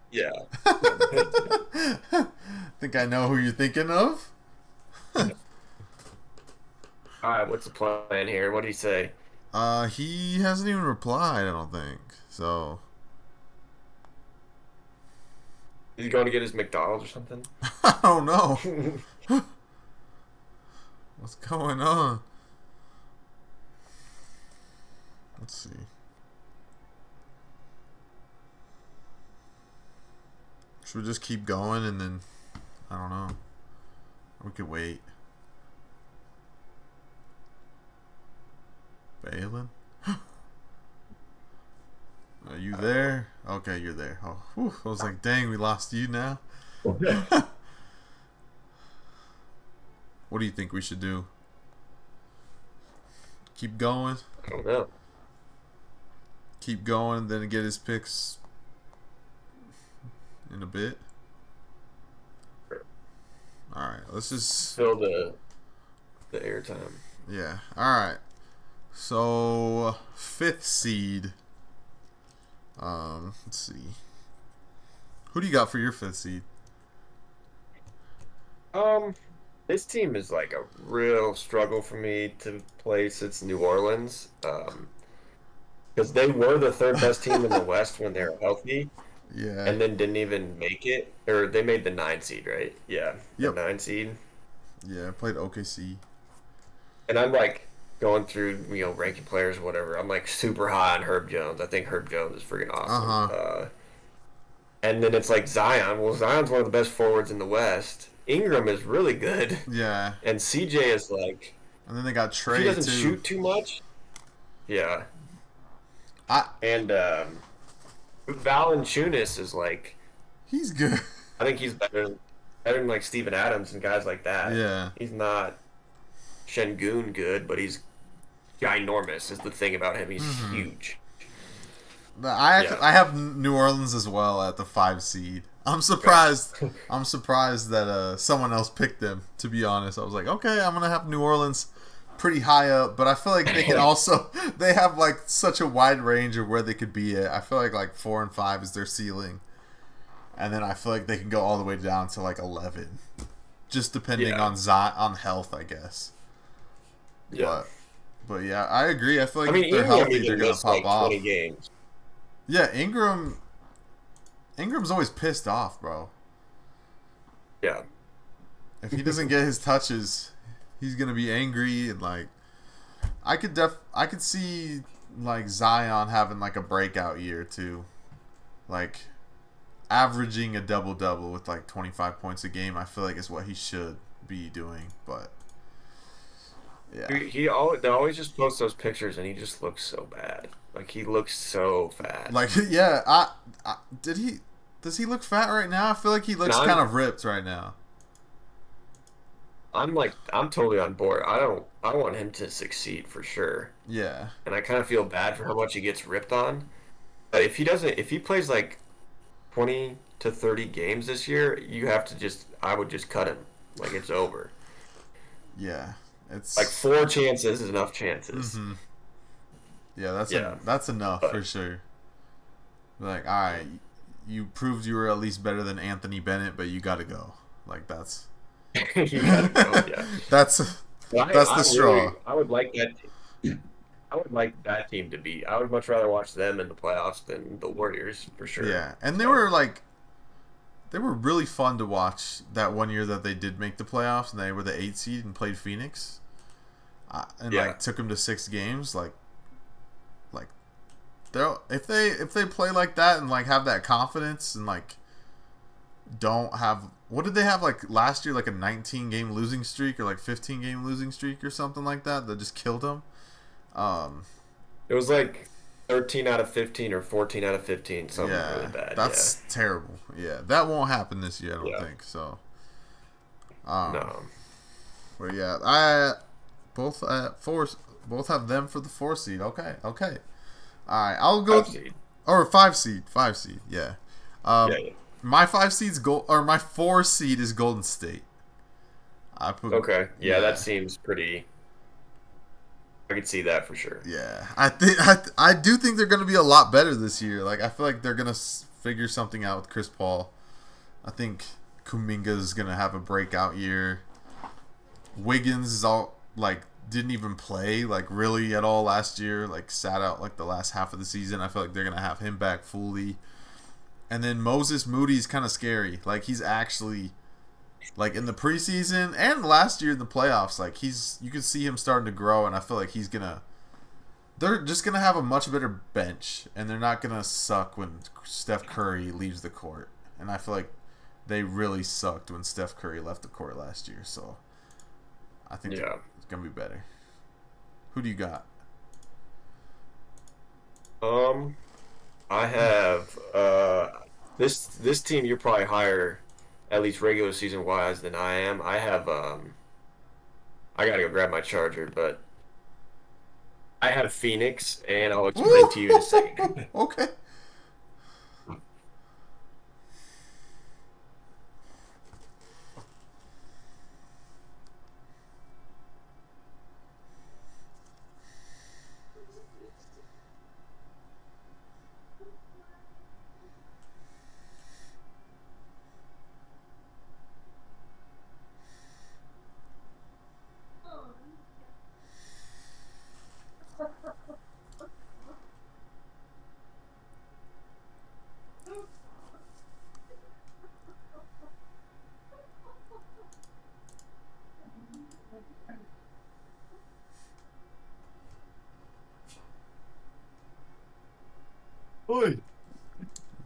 Yeah. Think I know who you're thinking of. All right, what's the plan here? What did he say? He hasn't even replied, I don't think. So. Is he going to get his McDonald's or something? I don't know. What's going on? Let's see. Should we just keep going and then, I don't know. We could wait. Balin? Are you there? Okay, you're there. Oh, whew. I was like, dang, we lost you now. What do you think we should do? Keep going? I don't know. Keep going, then get his picks in a bit? Alright, let's just fill the airtime. Yeah. Alright. So 5th seed. Let's see. Who do you got for your 5th seed? This team is like a real struggle for me to place. It's New Orleans. Because they were the 3rd best team in the West when they were healthy. Yeah. And then didn't even make it. Or they made the 9 seed, right? Yeah. Yep. The 9 seed. Yeah, I played OKC. And I'm like, going through ranking players, or whatever. I'm like super high on Herb Jones. I think Herb Jones is freaking awesome. Uh-huh. And then it's like Zion. Well, Zion's one of the best forwards in the West. Ingram is really good, Yeah. and CJ is like And then they got if he Trey doesn't too. shoot too much. Yeah, I and Valanciunas is like he's good. I think he's better than like Steven Adams and guys like that. Yeah. He's not Şengün good, but he's ginormous. Is the thing about him. He's huge. Yeah. I have New Orleans as well at the 5 seed. I'm surprised. I'm surprised that someone else picked them. To be honest, I was like, okay, I'm gonna have New Orleans pretty high up, but I feel like they can also they have like such a wide range of where they could be at. I feel like 4 and 5 is their ceiling, and then I feel like they can go all the way down to like 11, just depending on on health, I guess. Yeah. But yeah, I agree. I feel like if they're Ingram healthy, even they're gonna missed, pop like, off. 20 games. Yeah, Ingram's always pissed off, bro. Yeah. If he doesn't get his touches, he's gonna be angry and like. I could see like Zion having like a breakout year too, like averaging a double with like 25 points a game. I feel like is what he should be doing, but yeah, They always just post those pictures and he just looks so bad. Like he looks so fat. like yeah. Does he look fat right now? I feel like he looks No, kind of ripped right now. I'm totally on board. I want him to succeed for sure. Yeah, And I kind of feel bad for how much he gets ripped on. But if he plays like 20 to 30 games this year, I would just cut him. Like it's over. yeah. It's Like 4 chances is enough chances. Mhm. Yeah, Yeah. that's enough But- for sure. Like, all right, you proved you were at least better than Anthony Bennett, but you got to go. Like that's You gotta go, yeah. that's Well, That's the straw. I would like that. I would like that team to beat. I would much rather watch them in the playoffs than the Warriors for sure. yeah. And they So, were really fun to watch that one year that they did make the playoffs and they were the 8 seed and played Phoenix, and Yeah. like took them to 6 games. Like if they play like that and like have that confidence and like don't have what did they have like last year, like a 19 game losing streak or like 15 game losing streak or something like that just killed them. it was like 13 out of 15 or 14 out of 15, something Yeah, really bad. that's terrible. Yeah, that won't happen this year, I don't Yeah. think so. No. But yeah, I both both have them for the 4 seed. Okay. All right, I'll go 5 seed. or 5 seed. 5 seed. Yeah. Yeah. My 5 seed's my 4 seed is Golden State. I put Okay. Yeah, that seems pretty. I could see that for sure. Yeah, I do think they're going to be a lot better this year. Like I feel like they're going to figure something out with Chris Paul. I think Kuminga is going to have a breakout year. Wiggins is all like didn't even play like really at all last year. Like sat out like the last half of the season. I feel like they're going to have him back fully. And then Moses Moody's kind of scary. Like he's actually like in the preseason and last year in the playoffs, like you can see him starting to grow, and I feel like they're just gonna have a much better bench, and they're not gonna suck when Steph Curry leaves the court. And I feel like they really sucked when Steph Curry left the court last year, so I think Yeah. it's gonna be better. Who do you got? I have this team. You're probably higher, at least regular season wise, than I am. I have I gotta go grab my charger, but I have Phoenix, and I'll explain to you in a second. Okay.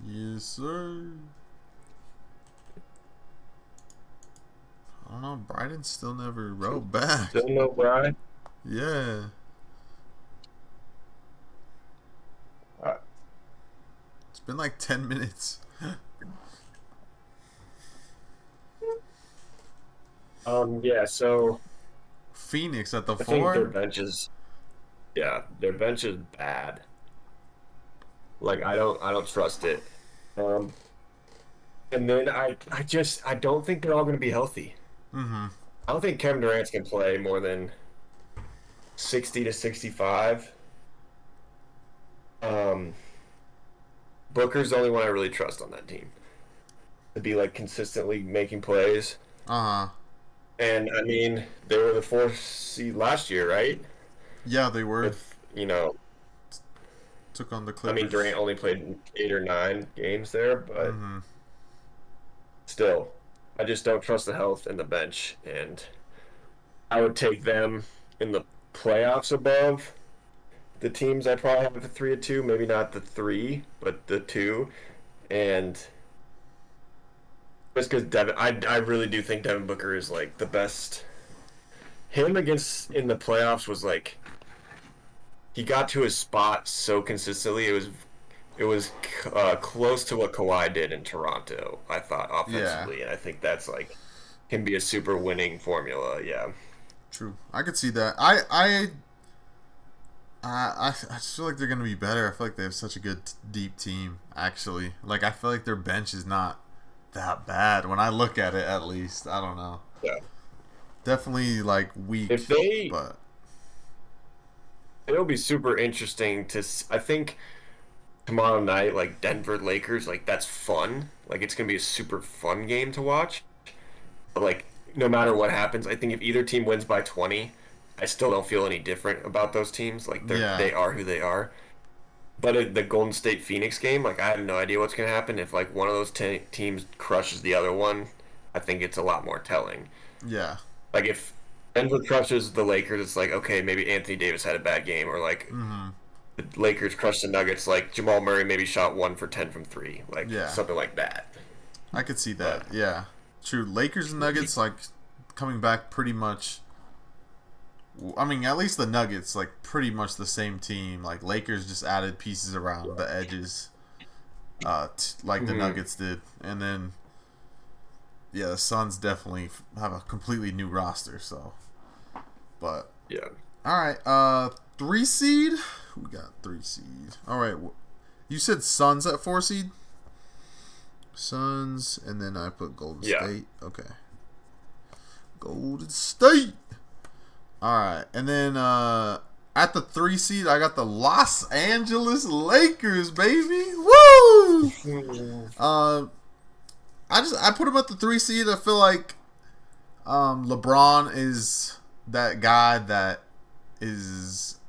Yes, sir. I don't know. Brighton still never wrote back. Still no Brian. Yeah. It's been like 10 minutes. Yeah. So Phoenix at the I think their 4. bench is, yeah, their bench is bad. Like I don't trust it. Um, and then I don't think they're all going to be healthy. Mm-hmm. I don't think Kevin Durant can play more than 60 to 65. Booker's the only one I really trust on that team to be like consistently making plays. Uh-huh. And I mean, they were the 4th seed last year, right? Yeah, they were. With Took on the I Clippers. mean, Durant only played 8 or 9 games there, but Mm-hmm. still, I just don't trust the health and the bench, and I would take them in the playoffs above the teams I probably have the 3 and 2, maybe not the 3, but the 2, and just because I really do think Devin Booker is like the best. Him against in the playoffs was like he got to his spot so consistently. It was close to what Kawhi did in Toronto. I thought offensively, and I think that's like can be a super winning formula. Yeah. True. I could see that. I just feel like they're gonna be better. I feel like they have such a good deep team. Actually, like I feel like their bench is not that bad when I look at it. At least I don't know. Yeah. Definitely like weak. If they, but it'll be super interesting to. I think tomorrow night, like Denver Lakers, like that's fun. Like it's gonna be a super fun game to watch. But like no matter what happens, I think if either team wins by 20, I still don't feel any different about those teams. Like they are who they are. But the Golden State Phoenix game, like I have no idea what's gonna happen. If like one of those teams crushes the other one, I think it's a lot more telling. yeah. Like if Denver crushes the Lakers, it's like okay, maybe Anthony Davis had a bad game, or like Mm-hmm. the Lakers crushed the Nuggets, like Jamal Murray maybe shot 1 for 10 from 3, like Yeah. something like that. I could see that. Yeah. True. Lakers and Nuggets like coming back pretty much. I mean, at least the Nuggets like pretty much the same team. Like Lakers just added pieces around the edges, like the Nuggets did, and then yeah, the Suns definitely have a completely new roster. So, but Yeah. all right, 3 seed. We got 3 seed. All right, you said Suns at 4 seed. Suns, and then I put Golden State. Okay, Golden State. All right, and then at the 3 seed, I got the Los Angeles Lakers, baby. Woo! I put them at the 3 seed. I feel like LeBron is that guy that is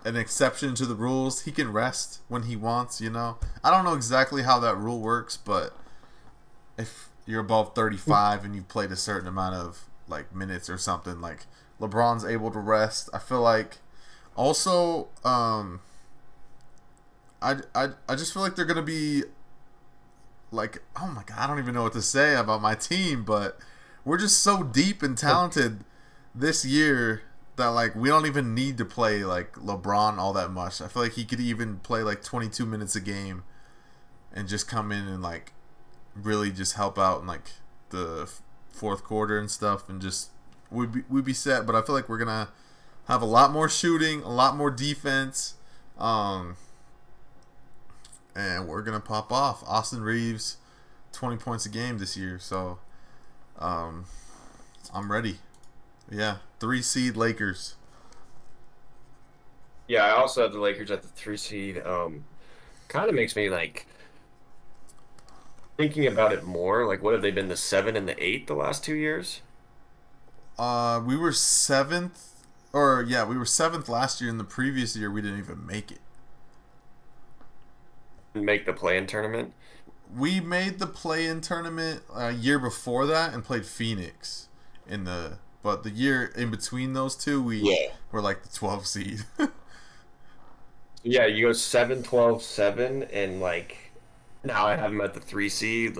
an exception to the rules. He can rest when he wants. You know, I don't know exactly how that rule works, but if you're above 35 and you've played a certain amount of like minutes or something, like LeBron's able to rest. I feel like also I just feel like they're gonna be like, oh my god, I don't even know what to say about my team, but we're just so deep and talented this year that like we don't even need to play like LeBron all that much. I feel like he could even play like 22 minutes a game and just come in and like really just help out in like the fourth quarter and stuff, and just we'd be set. But I feel like we're gonna have a lot more shooting, a lot more defense, and we're gonna pop off. Austin Reeves, 20 points a game this year, so I'm ready. Yeah, 3 seed Lakers. Yeah, I also have the Lakers at the 3 seed. Kind of makes me like thinking about it more. Like, what have they been, the 7 and the 8 the last 2 years? We were 7th, or yeah, we were 7th last year. In the previous year, we didn't even make it. Make the play-in tournament. We made the play-in tournament a year before that and played Phoenix in the. But the year in between those two, we were like the 12 seed. Yeah, you go 7, 12, 7, and now I have him at the 3 seed.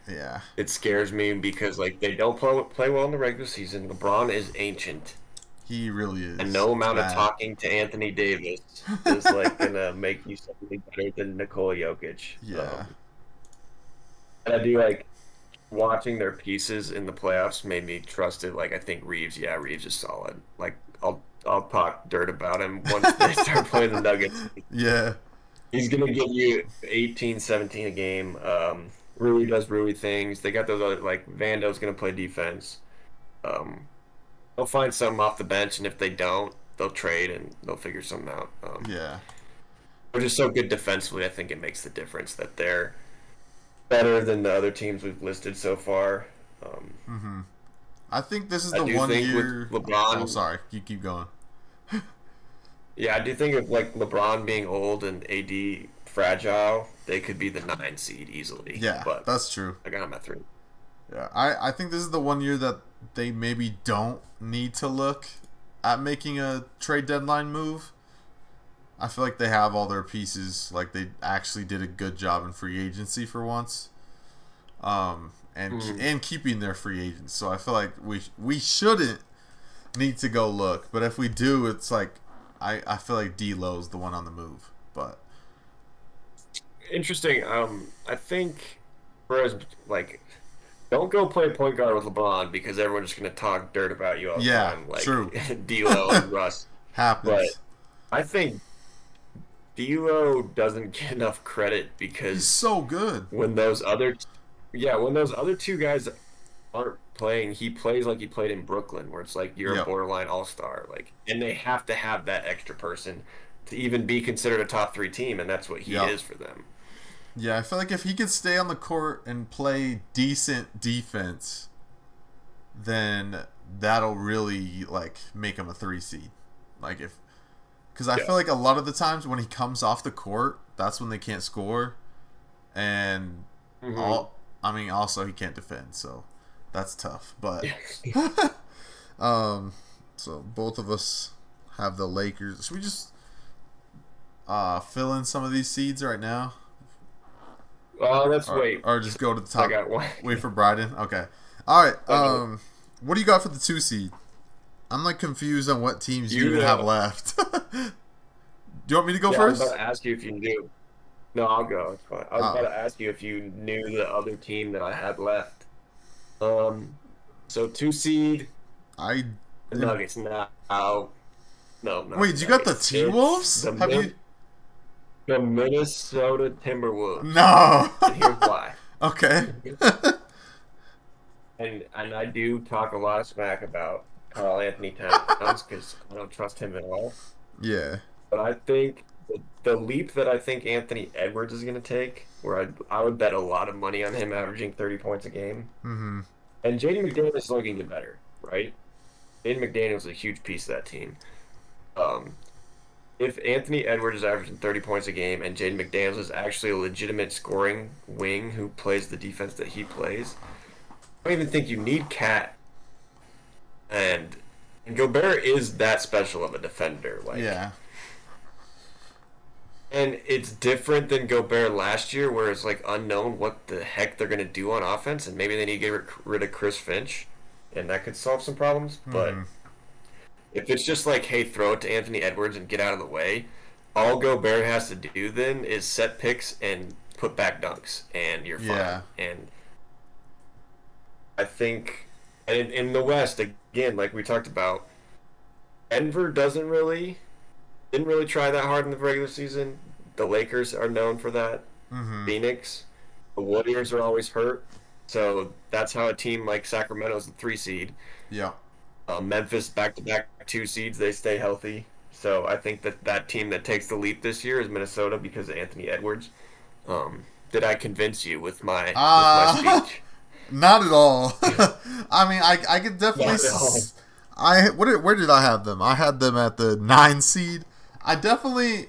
Yeah, It scares me because they don't play well in the regular season. LeBron is ancient, he really and is. no It's amount of bad. talking to Anthony Davis is gonna make you something better than Nikola Jokic. Yeah, And I do watching their pieces in the playoffs made me trust it. I think Reeves, yeah, Reeves is solid. I'll talk dirt about him once they start playing the Nuggets. yeah, He's gonna give you 18, 17 a game. Rui does Rui things. They got those other Vando's gonna play defense. Um, they'll find something off the bench, and if they don't, they'll trade and they'll figure something out. yeah. They're just so good defensively. I think it makes the difference that they're better than the other teams we've listed so far. Um, I think this is I the do one think with year. Oh, LeBron, sorry. You keep going. yeah, I do think of LeBron being old and AD fragile, they could be the 9 seed easily. Yeah, But that's true. I got him at 3. Yeah, I think this is the one year that they maybe don't need to look at making a trade deadline move. I feel like they have all their pieces. Like they actually did a good job in free agency for once, and keeping their free agents. So I feel like we shouldn't need to go look. But if we do, it's like I feel like D'Lo's the one on the move. But Interesting. I think whereas don't go play point guard with LeBron because everyone's just gonna talk dirt about you all the yeah, time, true. D'Lo and Russ. But Happens. I think D'Lo doesn't get enough credit He's because so good. when when those other two guys aren't playing, he plays like he played in Brooklyn, where it's like you're a Yep. borderline all-star, and they have to have that extra person to even be considered a top 3 team, and that's what he Yep. is for them. Yeah, I feel like if he could stay on the court and play decent defense, then that'll really make him a 3 seed. Like if, because I Yeah. feel like a lot of the times when he comes off the court, that's when they can't score, and Hmm. also he can't defend, so that's tough. But Yeah. so both of us have the Lakers. Should we just fill in some of these seeds right now? Let's wait. Or just go to the I top. got one. Wait for Bryden. Okay. All right. Okay. What do you got for the 2 seed? I'm confused on what teams you even have left. Do you want me to go Yeah, first? I was about to ask you if you knew. No, I'll go. It's fine. I was Oh, about to ask you if you knew the other team that I had left. So 2 seed, I the Nuggets. Now, no, not wait. the You got the Nuggets. T It's Wolves? the Have you? The Minnesota Timberwolves, No. and here's why. Okay. And I do talk a lot of smack about Carl Anthony Towns because I don't trust him at all. Yeah. But I think the leap that I think Anthony Edwards is going to take, where I would bet a lot of money on him averaging 30 points a game, Mm-hmm. and Jaden McDaniels is looking to get better, right? Jaden McDaniels is a huge piece of that team. Um, if Anthony Edwards is averaging 30 points a game and Jaden McDaniels is actually a legitimate scoring wing who plays the defense that he plays, I don't even think you need Cat. And Gobert is that special of a defender. Yeah. And it's different than Gobert last year, where it's unknown what the heck they're gonna do on offense, and maybe they need to get rid of Chris Finch, and that could solve some problems. But Mm-hmm. if it's just hey, throw it to Anthony Edwards and get out of the way, all Gobert has to do then is set picks and put back dunks, and you're fine. Yeah. And I think, and in the West, again, like we talked about, Denver didn't really try that hard in the regular season. The Lakers are known for that. Mm-hmm. Phoenix, the Warriors are always hurt. So that's how a team like Sacramento is the 3 seed. Yeah. Memphis back-to-back 2 seeds, they stay healthy. So I think that team that takes the leap this year is Minnesota because of Anthony Edwards. Did I convince you with my speech? Not at all. I mean, I could definitely. Not at all. Where did I have them? I had them at the 9 seed. I definitely.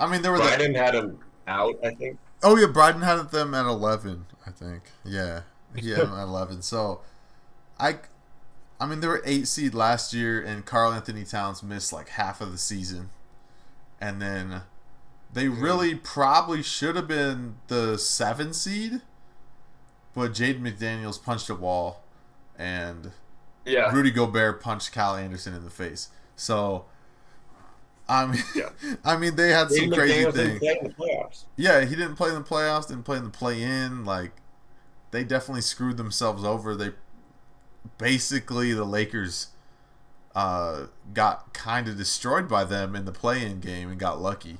I mean, there were Biden had him out, I think. Oh yeah, Bryden had them at 11. I think. Yeah, he had them at 11. So, I mean, they were 8 seed last year, and Carl Anthony Towns missed half of the season. and then they really probably should have been the 7 seed, but Jaden McDaniels punched a wall, and Yeah. Rudy Gobert punched Kyle Anderson in the face. So, I mean, I mean, they had some Jaden crazy McDaniels didn't things. play in the playoffs. Yeah, he didn't play in the playoffs, didn't play in the play-in. Like, they definitely screwed themselves over. They basically, the Lakers got kind of destroyed by them in the play-in game and got lucky.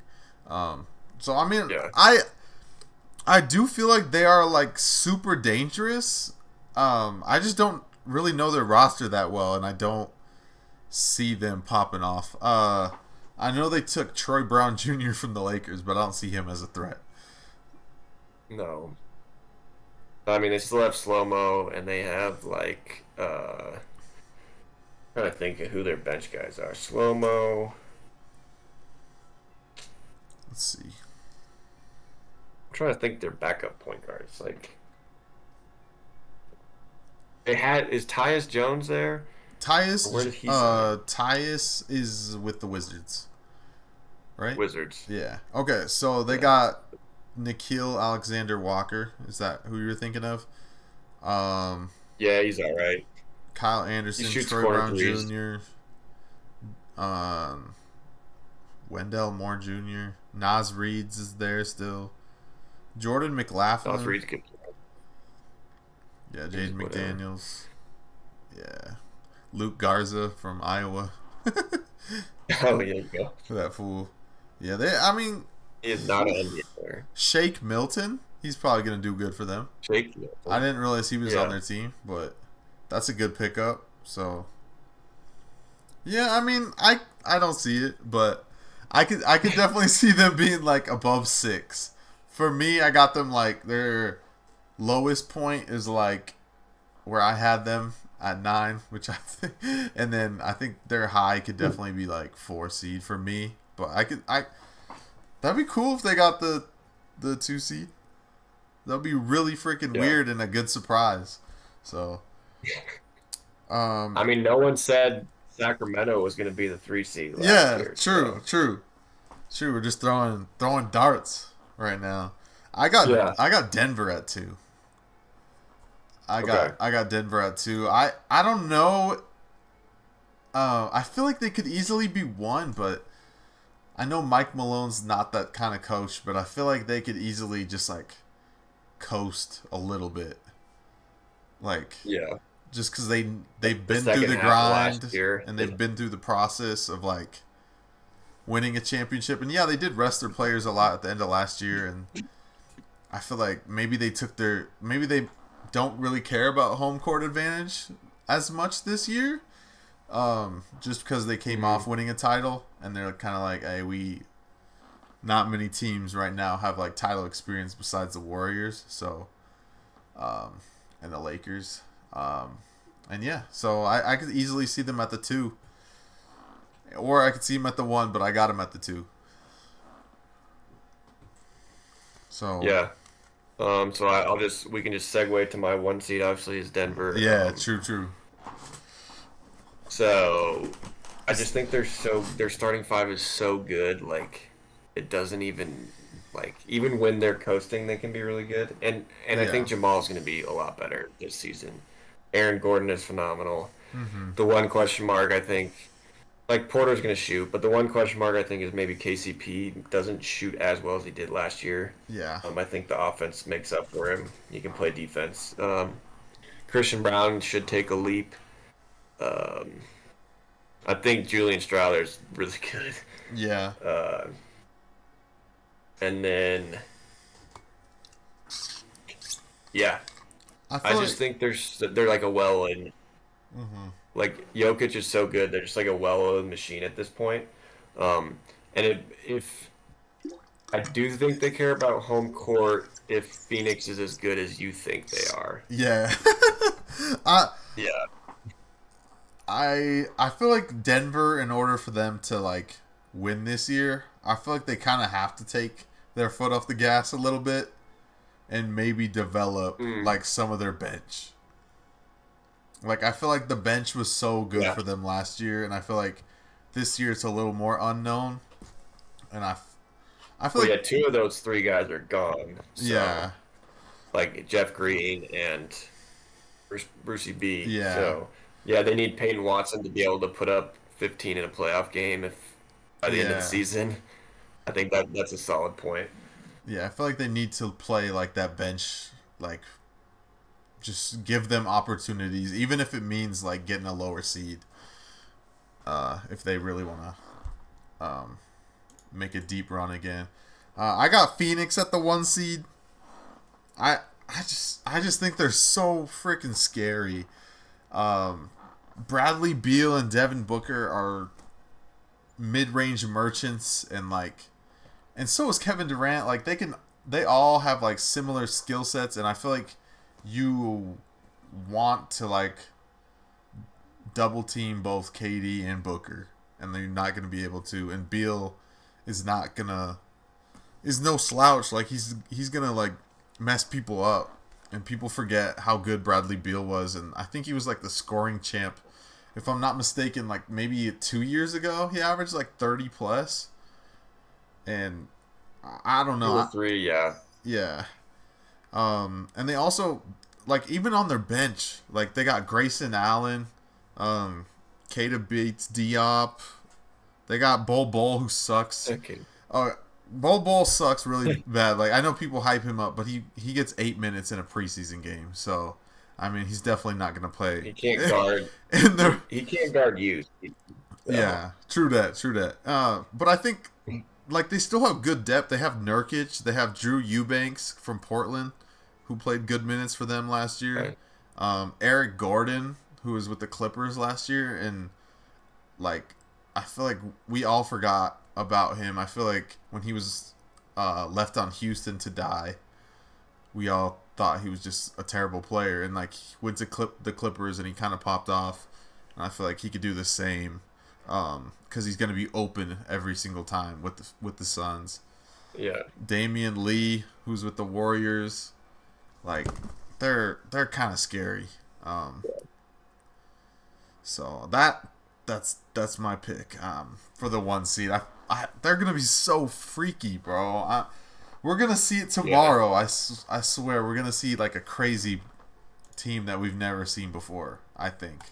So I mean, Yeah. I do feel like they are like super dangerous. I just don't really know their roster that well, and I don't see them popping off. I know they took Troy Brown Jr. from the Lakers, but I don't see him as a threat. No. I mean, they still have Slow-Mo, and they have, like, trying to think of who their bench guys are. Slow-Mo. Let's see. I'm trying to think their backup point guards. Like, is Tyus Jones there? Tyus, Where did he sign? Tyus is with the Wizards, right? Wizards. Yeah. Okay, so they got Nikhil Alexander Walker. Is that who you were thinking of? Yeah, he's all right. Kyle Anderson, He shoots Troy corner Brown threes. Jr., Wendell Moore Jr., Nas Reeds is there still. Jordan McLaughlin. Nas Reed's good. Yeah, Jaden whatever. McDaniels. Yeah. Luke Garza from Iowa. Oh, yeah, you go. That fool. Yeah, He is not an NBA player. Shake Milton, he's probably going to do good for them. Shake. I didn't realize he was on Yeah. their team, but that's a good pickup. So, yeah, I mean, I don't see it, but I could definitely see them being like above 6. For me, I got them like their lowest point is like where I had them at 9, which I think, and then I think their high could definitely be like 4 seed for me. But that'd be cool if they got the 2 seed. That'd be really freaking weird and a good surprise. So, I mean, no one said Sacramento was going to be the 3 seed. Last yeah, year, true. We're just throwing darts right now. I got Denver at 2. I got Denver at 2. I don't know. I feel like they could easily be 1, but I know Mike Malone's not that kind of coach, but I feel like they could easily just like coast a little bit. Like, Yeah. just because they've been second through the half of grind last year. and they've been through the process of like winning a championship. And yeah, they did rest their players a lot at the end of last year, and I feel like maybe they don't really care about home court advantage as much this year, just because they came off winning a title, and they're kind of like, hey, not many teams right now have like title experience besides the Warriors, so and the Lakers, and yeah, so I could easily see them at the 2, or I could see them at the 1, but I got them at the 2. So Yeah. So we can just segue to my 1 seed. Obviously, is Denver. yeah, true. So I just think their starting 5 is so good. Like, it doesn't even even when they're coasting, they can be really good. And I think Jamal's going to be a lot better this season. Aaron Gordon is phenomenal. Mm-hmm. The one question mark, I think, like, Porter's going to shoot, but the one question mark I think is maybe KCP doesn't shoot as well as he did last year. Yeah. I think the offense makes up for him. He can play defense. Christian Brown should take a leap. I think Julian Strouder's really good. Yeah. And then, yeah, I I just think they're like a well-oiled. Like, Jokic is so good; they're just like a well-oiled machine at this point. If I do think they care about home court, if Phoenix is as good as you think they are, Yeah. yeah, I feel like Denver, in order for them to like win this year, I feel like they kind of have to take their foot off the gas a little bit and maybe develop like some of their bench. Like, I feel like the bench was so good for them last year, and I feel like this year it's a little more unknown. and I feel Well, like yeah, two of those three guys are gone. So, yeah, like Jeff Green and Brucey B. yeah, So, yeah, they need Peyton Watson to be able to put up 15 in a playoff game if by the end of the yeah, season. I think that's a solid point. yeah. I feel like they need to play like that bench, like just give them opportunities, even if it means like getting a lower seed. If they really want to make a deep run again, I got Phoenix at the 1 seed. I just think they're so freaking scary. Bradley Beal and Devin Booker are mid-range merchants, and so is Kevin Durant. Like they all have like similar skill sets, and I feel like you want to like double team both KD and Booker, and they're not going to be able to. And Beal is no slouch. Like he's gonna like mess people up, and people forget how good Bradley Beal was, and I think he was like the scoring champ. If I'm not mistaken, like maybe 2 years ago, he averaged like 30 plus. And I don't know. 2 or 3, yeah. Yeah. And they also like even on their bench, like they got Grayson Allen, Keita Bates Diop. They got Bol who sucks. Okay. Bol sucks really bad. Like I know people hype him up, but he gets 8 minutes in a preseason game. So I mean, he's definitely not going to play. He can't guard. He can't guard you. Yeah, true that. But I think like they still have good depth. They have Nurkic. They have Drew Eubanks from Portland, who played good minutes for them last year. Right. Eric Gordon, who was with the Clippers last year, and like I feel like we all forgot about him. I feel like when he was left on Houston to die, we all thought he was just a terrible player, and like he went to the Clippers and he kind of popped off. And I feel like he could do the same because he's going to be open every single time with the Suns. Yeah. Damian Lee, who's with the Warriors, like they're kind of scary. So that's my pick for the 1 seed. They're gonna be so freaky, bro. We're gonna see it tomorrow. Yeah. I swear we're gonna see like a crazy team that we've never seen before. I think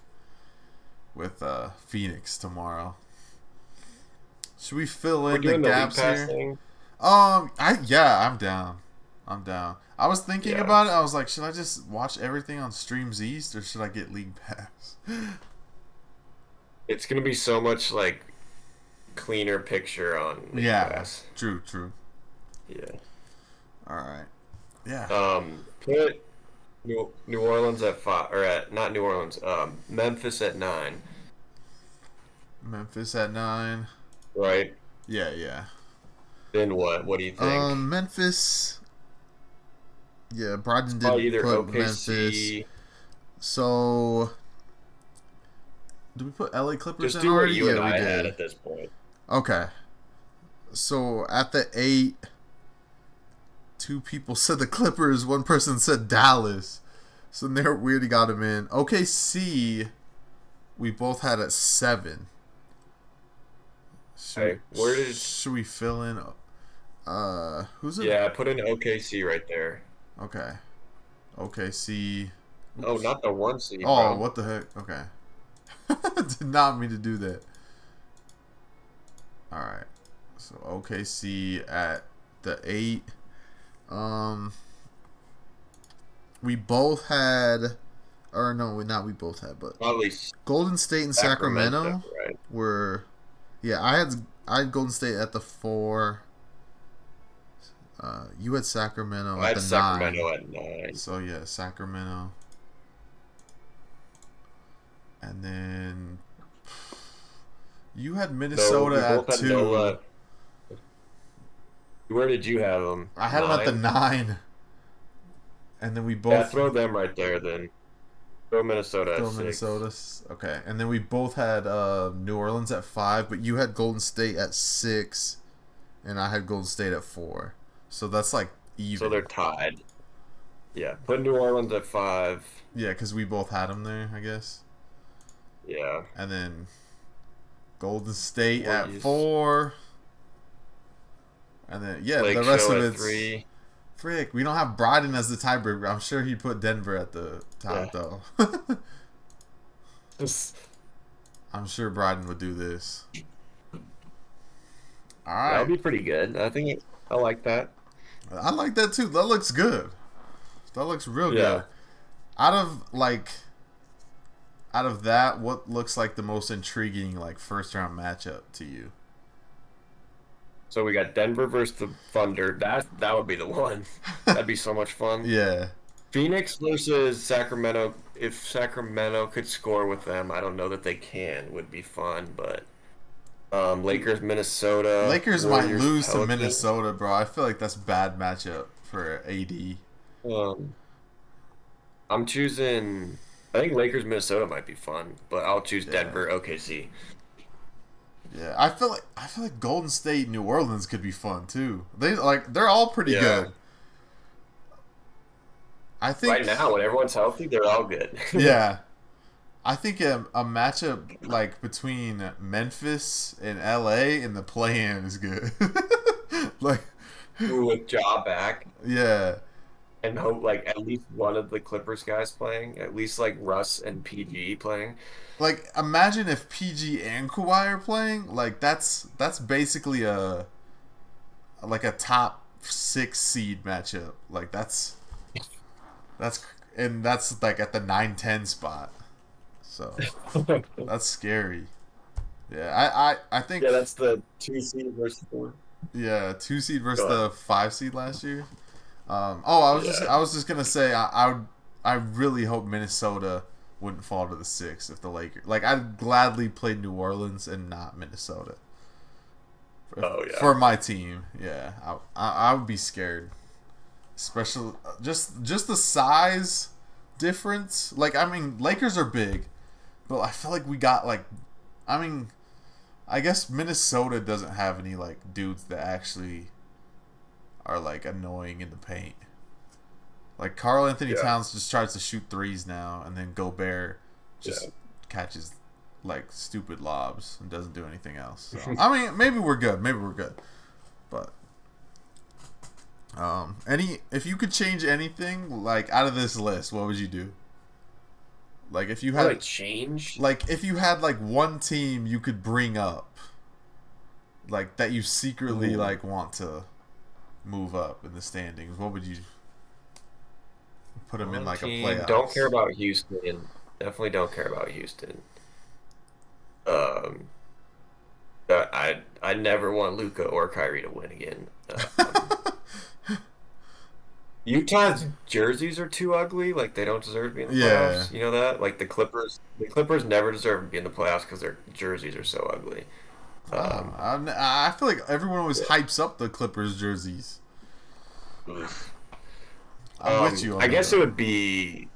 with Phoenix tomorrow. Should we fill in the gaps here? Thing? I'm down. I was thinking about it. I was like, should I just watch everything on Streams East or should I get League Pass? It's gonna be so much like cleaner picture on League Pass. True. Yeah. All right. Yeah. Put New Orleans at 5, or not New Orleans. Memphis at 9. Memphis at 9. Right. Yeah. Then what? What do you think? Memphis. Yeah, Brogdon did either put OKC. Memphis. So, did we put LA Clippers Just in do already? what you and we I did. had at this point. Okay. So at the 8, 2 people said the Clippers. 1 person said Dallas. So there we already got him in. OKC, we both had at 7. Should we fill in? Who's it? Yeah, put in OKC right there. Okay. OKC. Oh, not the 1 seed. Oh, bro. what the heck? Okay. Did not mean to do that. All right. So OKC at the 8. We both had, or no, not we both had, but at least Golden State and Sacramento right. were. Yeah, I had Golden State at the 4. You had Sacramento I at had the Sacramento 9. at 9. So yeah, Sacramento. And then you had Minnesota at 2. Nola. Where did you have them? I had 9? them at the 9. And then we both... Yeah, throw them right there then. Throw Minnesota at 6. Minnesota. Okay. And then we both had New Orleans at 5, but you had Golden State at 6, and I had Golden State at 4. So that's like even. So they're tied. Yeah, put New Orleans at 5. Yeah, because we both had them there, I guess. Yeah. And then Golden State at 4. And then yeah, Blake the rest Show of at it's 3. frick. We don't have Bryden as the tiebreaker. I'm sure he put Denver at the top though. I'm sure Bryden would do this. All right, That'll be pretty good. I like that. I like that too. That looks good. That looks real Yeah. good. Out of that, what looks like the most intriguing like first round matchup to you? So we got Denver versus the Thunder. That would be the one. That'd be so much fun. Yeah. Phoenix versus Sacramento. If Sacramento could score with them, I don't know that they can. Would be fun, but Lakers, Minnesota. Lakers might Warriors, lose to Pelicans. Minnesota, bro. I feel like that's a bad matchup for AD. I'm choosing. I think Lakers, Minnesota might be fun, but I'll choose Yeah. Denver, OKC. Yeah, I feel like Golden State, New Orleans could be fun too. They're all pretty Yeah. good. I think Right now, when everyone's healthy, they're all good. yeah. I think a matchup like between Memphis and LA in the play-in is good. Like, With Ja back, yeah, and hope like at least one of the Clippers guys playing, at least like Russ and PG playing. like imagine if PG and Kawhi are playing. Like that's basically a top 6 seed matchup. Like that's like at the 9-10 spot. So that's scary. Yeah, I think Yeah, that's the 2 seed versus 4. yeah, 2 seed versus Go the 5 seed last year. I was just gonna say I really hope Minnesota wouldn't fall to the 6 if the Lakers I'd gladly play New Orleans and not Minnesota. Oh, yeah. For my team, yeah, I would be scared, especially just the size difference. Like I mean, Lakers are big, but I feel like we got I guess Minnesota doesn't have any like dudes that actually are like annoying in the paint. Like Karl Anthony Yeah. Towns just tries to shoot threes now, and then Gobert just Yeah. catches like stupid lobs and doesn't do anything else. So, I mean, maybe we're good. But if you could change anything like out of this list, what would you do? Like if you How do I had change? like if you had like one team you could bring up, like that you secretly Ooh. like want to move up in the standings, what would you put them in like a playoff? Don't care about Houston. Definitely don't care about Houston. I never want Luka or Kyrie to win again. Utah's jerseys are too ugly. Like they don't deserve to be in the Yeah. playoffs. You know that? Like the Clippers never deserve to be in the playoffs because their jerseys are so ugly. I feel like everyone always hypes up the Clippers jerseys. I'm with you on I guess that. it would be.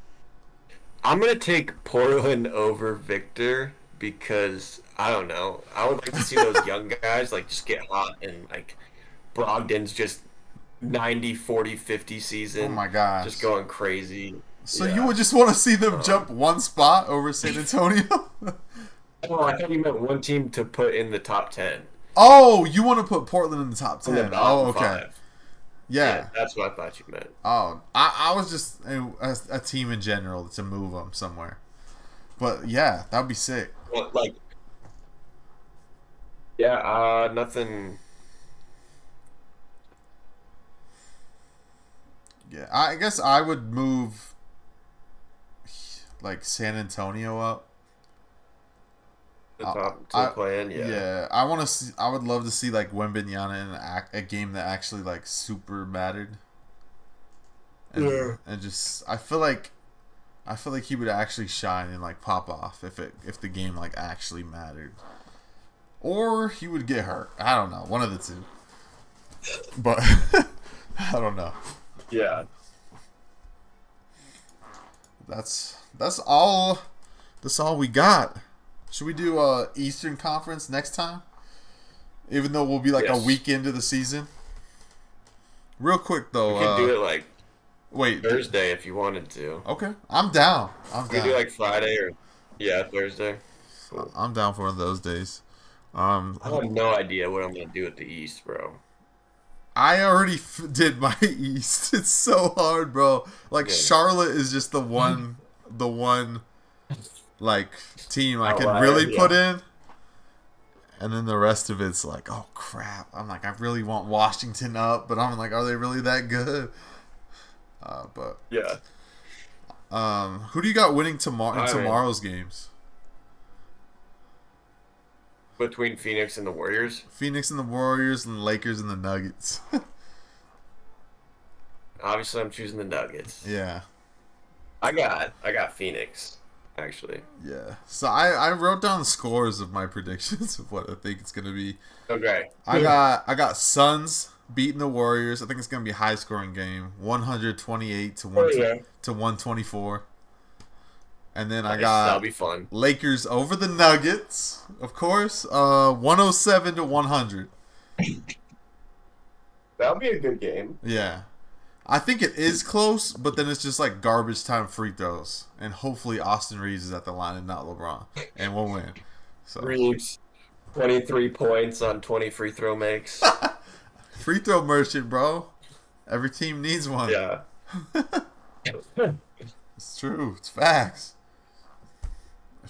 I'm gonna take Portland over Victor because I don't know. I would like to see those young guys like just get hot and like Brogdon's just 90, 40, 50 season. Oh my gosh. Just going crazy. So Yeah. you would just want to see them jump one spot over San Antonio? Oh, I thought you meant one team to put in the top 10. Oh, you want to put Portland in the top In the 10. bottom Oh, okay. 5. Yeah. That's what I thought you meant. Oh, I was just a team in general to move them somewhere. But yeah, that would be sick. Well, like, nothing. Yeah, I guess I would move like San Antonio up. The top to play in, I want to see. I would love to see like Wembanyama in a game that actually like super mattered. And just I feel like he would actually shine and like pop off if the game like actually mattered, or he would get hurt. I don't know, one of the two. But I don't know. Yeah. That's all. That's all we got. Should we do Eastern Conference next time? Even though we'll be like a Yes. week into the season. Real quick though. We could do it like Wait. Thursday if you wanted to. Okay, I'm down. We could do like Friday or Thursday. Cool. I'm down for one of those days. I have no idea what I'm gonna do at the East, bro. I already did my East. It's so hard, bro. Like, Yeah. Charlotte is just the one, like, team I can Outlier, really put yeah. in. And then the rest of it's like, oh, crap. I'm like, I really want Washington up, but I'm like, are they really that good? But Yeah. who do you got winning in All right, tomorrow's games? Between Phoenix and the Warriors, Phoenix and the Warriors and the Lakers and the Nuggets. obviously I'm choosing the Nuggets. Yeah. I got Phoenix, actually. Yeah. So I wrote down the scores of my predictions of what I think it's gonna be. Okay. I got Suns beating the Warriors. I think it's gonna be a high scoring game, 128 to to 124. And then I Nice, got that'll be fun. Lakers over the Nuggets, of course, 107 to 100. That'll be a good game. Yeah. I think it is close, but then it's just like garbage time free throws. And hopefully Austin Reeves is at the line and not LeBron. And we'll win. So Reeves, 23 points on 20 free throw makes. free throw merchant, bro. Every team needs one. Yeah. It's true. It's facts.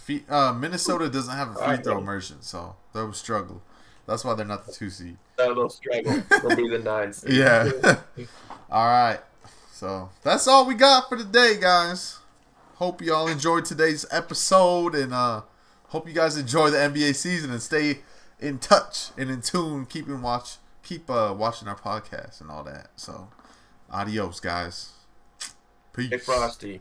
Minnesota doesn't have a free throw merchant, so they'll struggle. That's why they're not the 2 seed. They'll struggle. They'll be the 9 seed. Yeah. All right. So that's all we got for today, guys. Hope you all enjoyed today's episode, and hope you guys enjoy the NBA season and stay in touch and in tune. Keep watching our podcast and all that. So, adios, guys. Peace. Hey, Frosty.